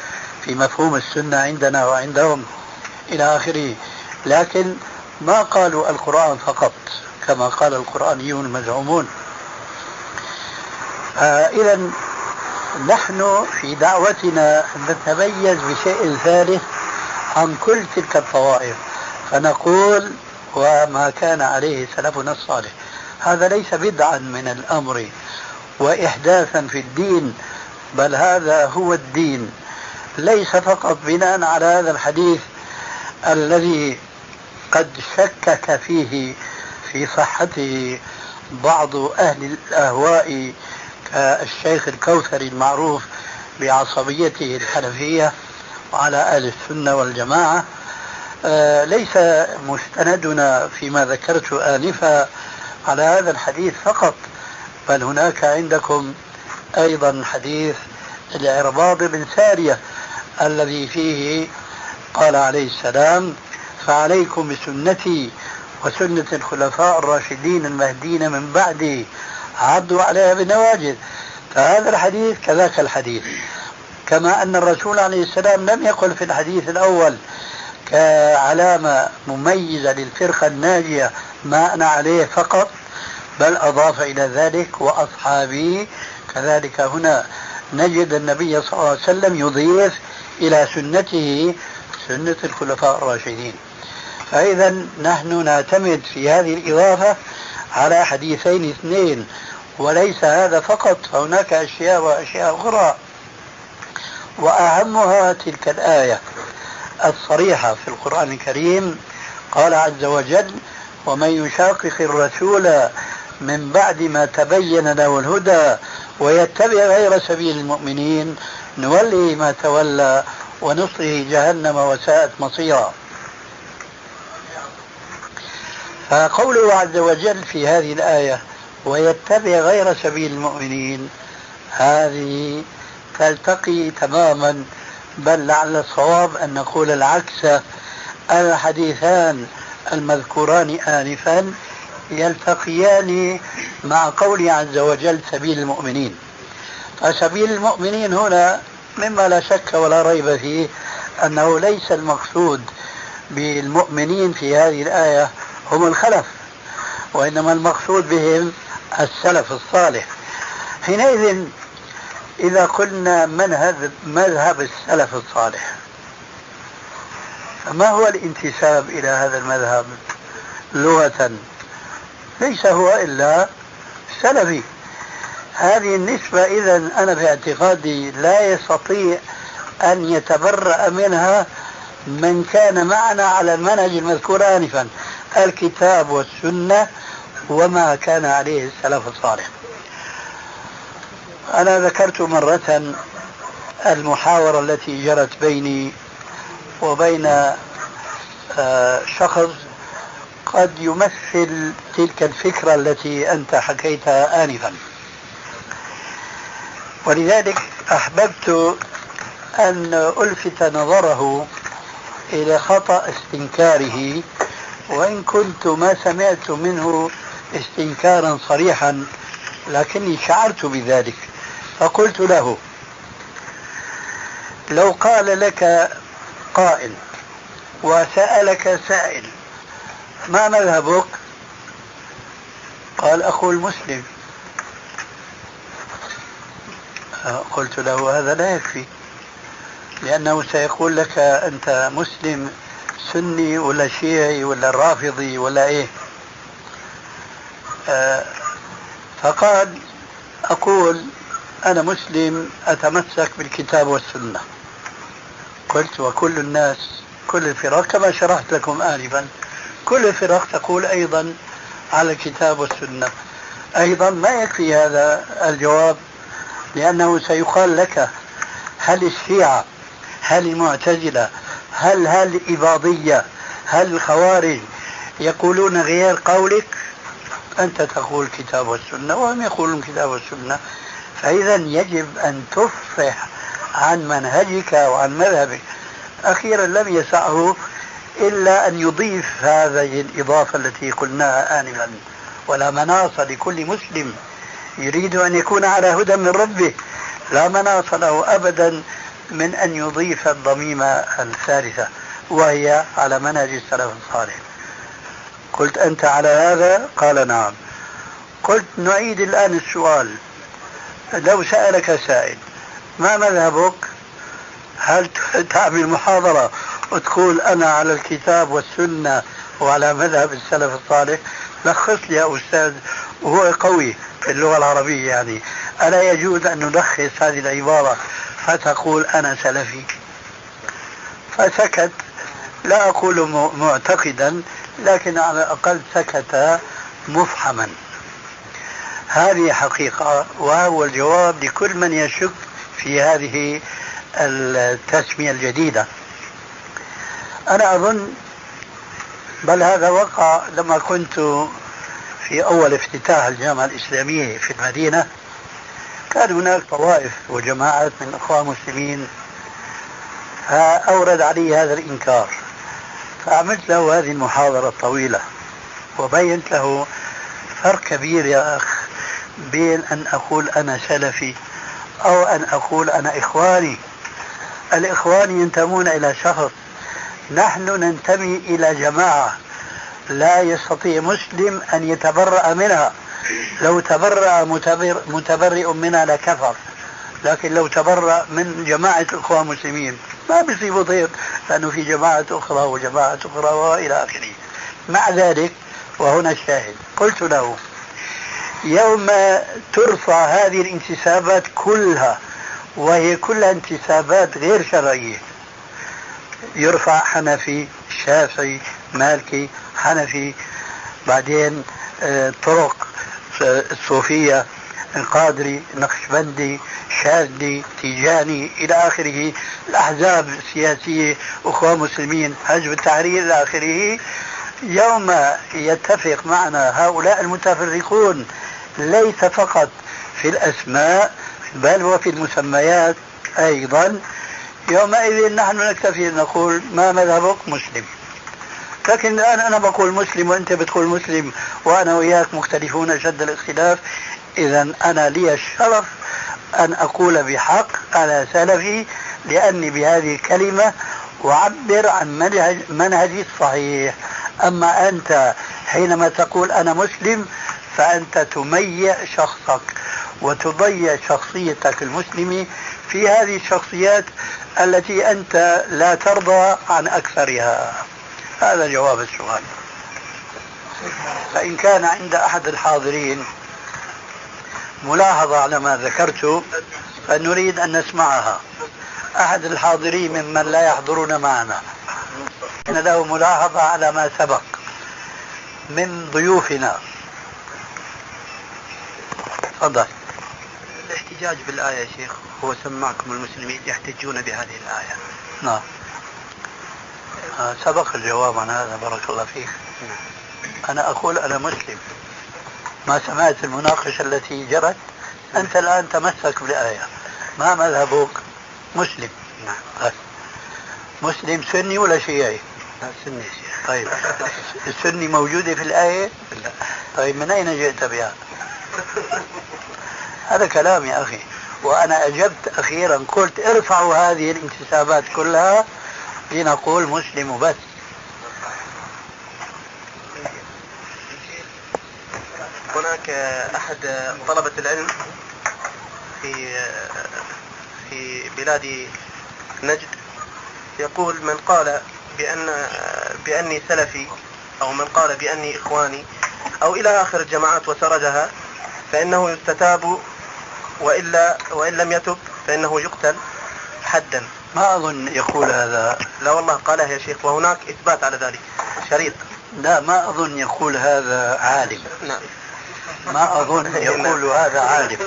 في مفهوم السنة عندنا وعندهم إلى آخره، لكن ما قالوا القرآن فقط كما قال القرآنيون المزعومون. إذا نحن في دعوتنا نتميز بشيء ثالث عن كل تلك الطوائف، فنقول وما كان عليه سلفنا الصالح. هذا ليس بدعا من الأمر وإحداثا في الدين، بل هذا هو الدين، ليس فقط بناء على هذا الحديث الذي قد شكك فيه في صحته بعض أهل الأهواء كالشيخ الكوثري المعروف بعصبيته الحنفية وعلى أهل السنة والجماعة. ليس مستندنا فيما ذكرت آنفا على هذا الحديث فقط، بل هناك عندكم أيضا حديث العرباض بن سارية الذي فيه قال عليه السلام: فعليكم بسنتي وسنة الخلفاء الراشدين المهديين من بعدي عضوا عليها بالنواجذ. فهذا الحديث كذاك الحديث، كما أن الرسول عليه السلام لم يقل في الحديث الأول كعلامة مميزة للفرقة الناجية ما أنا عليه فقط، بل أضاف إلى ذلك وأصحابي. كذلك هنا نجد النبي صلى الله عليه وسلم يضيف إلى سنته سنة الخلفاء الراشدين. فإذا نحن نعتمد في هذه الإضافة على حديثين اثنين، وليس هذا فقط، فهناك أشياء وأشياء أخرى، وأهمها تلك الآية الصريحة في القرآن الكريم. قال عز وجل: ومن يشاقق الرسول من بعد ما تبين له الهدى ويتبع غير سبيل المؤمنين نوليه ما تولى ونصره جهنم وساءت مصيرا. فقوله عز وجل في هذه الآية ويتبع غير سبيل المؤمنين، هذه تلتقي تماما، بل لعل الصواب أن نقول العكس. الحديثان المذكوران آنفا يلتقيان مع قوله عز وجل سبيل المؤمنين. فسبيل المؤمنين هنا مما لا شك ولا ريب فيه أنه ليس المقصود بالمؤمنين في هذه الآية هم الخلف، وإنما المقصود بهم السلف الصالح. حينئذ إذا قلنا مذهب السلف الصالح، فما هو الانتساب إلى هذا المذهب لغة؟ ليس هو إلا سلفي. هذه النسبة إذن أنا في اعتقادي لا يستطيع أن يتبرأ منها من كان معنا على المنهج المذكور آنفا، الكتاب والسنة وما كان عليه السلف الصالح. أنا ذكرت مرة المحاورة التي جرت بيني وبين شخص قد يمثل تلك الفكرة التي أنت حكيتها آنفا، ولذلك أحببت أن ألفت نظره إلى خطأ استنكاره، وإن كنت ما سمعت منه استنكارا صريحا لكني شعرت بذلك. فقلت له: لو قال لك قائل وسألك سائل ما مذهبك؟ قال: أخو المسلم. قلت له: هذا لا يكفي، لأنه سيقول لك أنت مسلم سني ولا شيعي ولا رافضي ولا إيه. فقال: أقول أنا مسلم أتمسك بالكتاب والسنة. قلت: وكل الناس كل الفرق كما شرحت لكم آنفا كل الفرق تقول أيضا على الكتاب والسنة. أيضا ما يكفي هذا الجواب، لأنه سيقال لك هل الشيعة، هل المعتزلة، هل الإباضية، هل الخوارج يقولون غير قولك؟ أنت تقول الكتاب والسنة وهم يقولون الكتاب والسنة. فإذا يجب أن تفصح عن منهجك وعن مذهبك. أخيرا لم يسعه إلا أن يضيف هذه الإضافة التي قلناها آنفا: ولا مناص لكل مسلم يريد أن يكون على هدى من ربه، لا مناص له أبدا من أن يضيف الضميمة الثالثة وهي على منهج السلف الصالح. قلت أنت على هذا؟ قال نعم. قلت نعيد الآن السؤال، لو سألك سائل ما مذهبك، هل تعمل محاضرة وتقول أنا على الكتاب والسنة وعلى مذهب السلف الصالح؟ لخص لي يا أستاذ، وهو قوي في اللغة العربية يعني، ألا يجوز أن نلخص هذه العبارة فتقول أنا سلفي؟ فسكت، لا أقول معتقدا لكن على الأقل سكت مفحما. هذه حقيقة، وهو الجواب لكل من يشك في هذه التسمية الجديدة. أنا أظن بل هذا وقع لما كنت في أول افتتاح الجامعة الإسلامية في المدينة، كان هناك طوائف وجماعات من الأخوان المسلمين، فأورد علي هذا الإنكار، فعملت له هذه المحاضرة الطويلة وبينت له فرق كبير يا أخ بين أن أقول أنا سلفي أو أن أقول أنا إخواني. الإخوان ينتمون إلى شخص، نحن ننتمي إلى جماعة لا يستطيع مسلم أن يتبرأ منها. لو تبرأ متبرئ منها لكفر، لكن لو تبرأ من جماعة الإخوان المسلمين ما بيصيبه ضيق، لأنه في جماعة أخرى وجماعة أخرى وإلى آخره. مع ذلك وهنا الشاهد، قلت له يوم ترفع هذه الانتسابات كلها، وهي كلها انتسابات غير شرعية، يرفع حنفي، شافعي، مالكي، حنفي، بعدين طرق الصوفية، القادري، نقشبندي، شاذلي، تيجاني إلى آخره، الأحزاب السياسية، أخوان مسلمين، حزب التحرير إلى آخره. يوم يتفق معنا هؤلاء المتفرقون ليس فقط في الأسماء بل وفي المسميات أيضا، يومئذ نحن نكتفي نقول ما مذهبك؟ مسلم. لكن الآن أنا بقول مسلم وأنت بتقول مسلم وأنا وياك مختلفون شد الاختلاف، إذا أنا لي الشرف أن أقول بحق أنا سلفي، لأني بهذه الكلمة أعبر عن منهجي الصحيح. أما أنت حينما تقول أنا مسلم فأنت تميع شخصك وتضيع شخصيتك المسلمة في هذه الشخصيات التي أنت لا ترضى عن أكثرها. هذا جواب السؤال. فإن كان عند أحد الحاضرين ملاحظة على ما ذكرت فنريد أن نسمعها. أحد الحاضرين ممن لا يحضرون معنا إن له ملاحظة على ما سبق من ضيوفنا. تفضل. الاحتجاج بالآية يا شيخ هو سمعكم المسلمين يحتجون بهذه الآية. نعم. سبق الجواب عن هذا، بارك الله فيك. أنا أقول أنا مسلم. ما سمعت المناقشة التي جرت؟ أنت الآن تمسك بالآية. ما مذهبك؟ مسلم. نعم. مسلم سني ولا شيعي؟ لا سني شيخ. طيب السني موجودة في الآية؟ لا. طيب من أين جئت بها؟ هذا كلام يا أخي. وأنا أجبت أخيرا قلت ارفعوا هذه الانتسابات كلها لنقول مسلم وبس. هناك أحد طلبة العلم في بلاد نجد يقول من قال بأني سلفي أو من قال بأني إخواني أو إلى آخر الجماعات وسردها فإنه يستتاب، وإن لم يتب فإنه يقتل حدا. ما أظن يقول هذا. لا والله قالها يا شيخ، وهناك إثبات على ذلك شريط. لا ما أظن يقول هذا عالم. نعم. ما أظن يقول هذا عالم.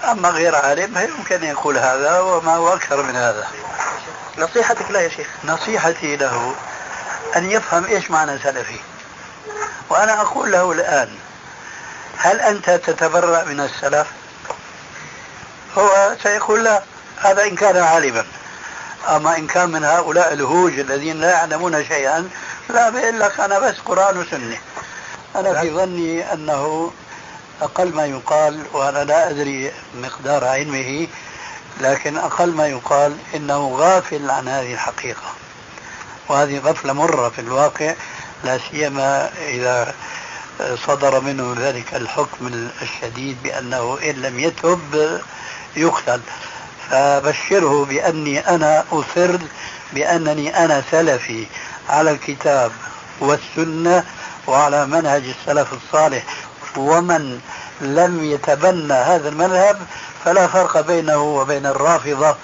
أما غير عالم يمكن يقول هذا وما هو أكثر من هذا. نصيحتك له يا شيخ؟ نصيحتي له أن يفهم إيش معنى سلفي. وأنا أقول له الآن هل أنت تتبرأ من السلف؟ هو سيقول لا، هذا إن كان عالما. أما إن كان من هؤلاء الهوج الذين لا يعلمون شيئا لا، بيقول لك أنا بس قرآن وسنة. أنا في ظني أنه أقل ما يقال، وأنا لا أدري مقدار علمه، لكن أقل ما يقال إنه غافل عن هذه الحقيقة، وهذه غفلة مرة في الواقع لا سيما إذا صدر منه ذلك الحكم الشديد بأنه إن لم يتب يقتل. فبشره بأني أنا أصر بأنني أنا سلفي على الكتاب والسنة وعلى منهج السلف الصالح، ومن لم يتبنى هذا المذهب فلا فرق بينه وبين الرافضة.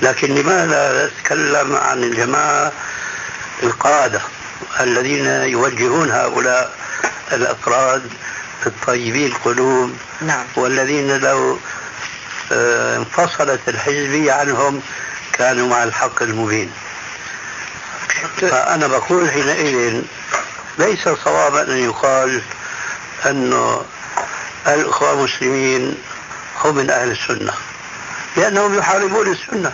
لكن لماذا نتكلم عن الجماعة القادة الذين يوجهون هؤلاء الأفراد الطيبين القلوب؟ نعم. والذين لو انفصلت الحزبية عنهم كانوا مع الحق المبين. فأنا بقول حينئذ ليس صوابا أن يقال أن الأخوة المسلمين هم من أهل السنة، لأنهم يحاربون السنة.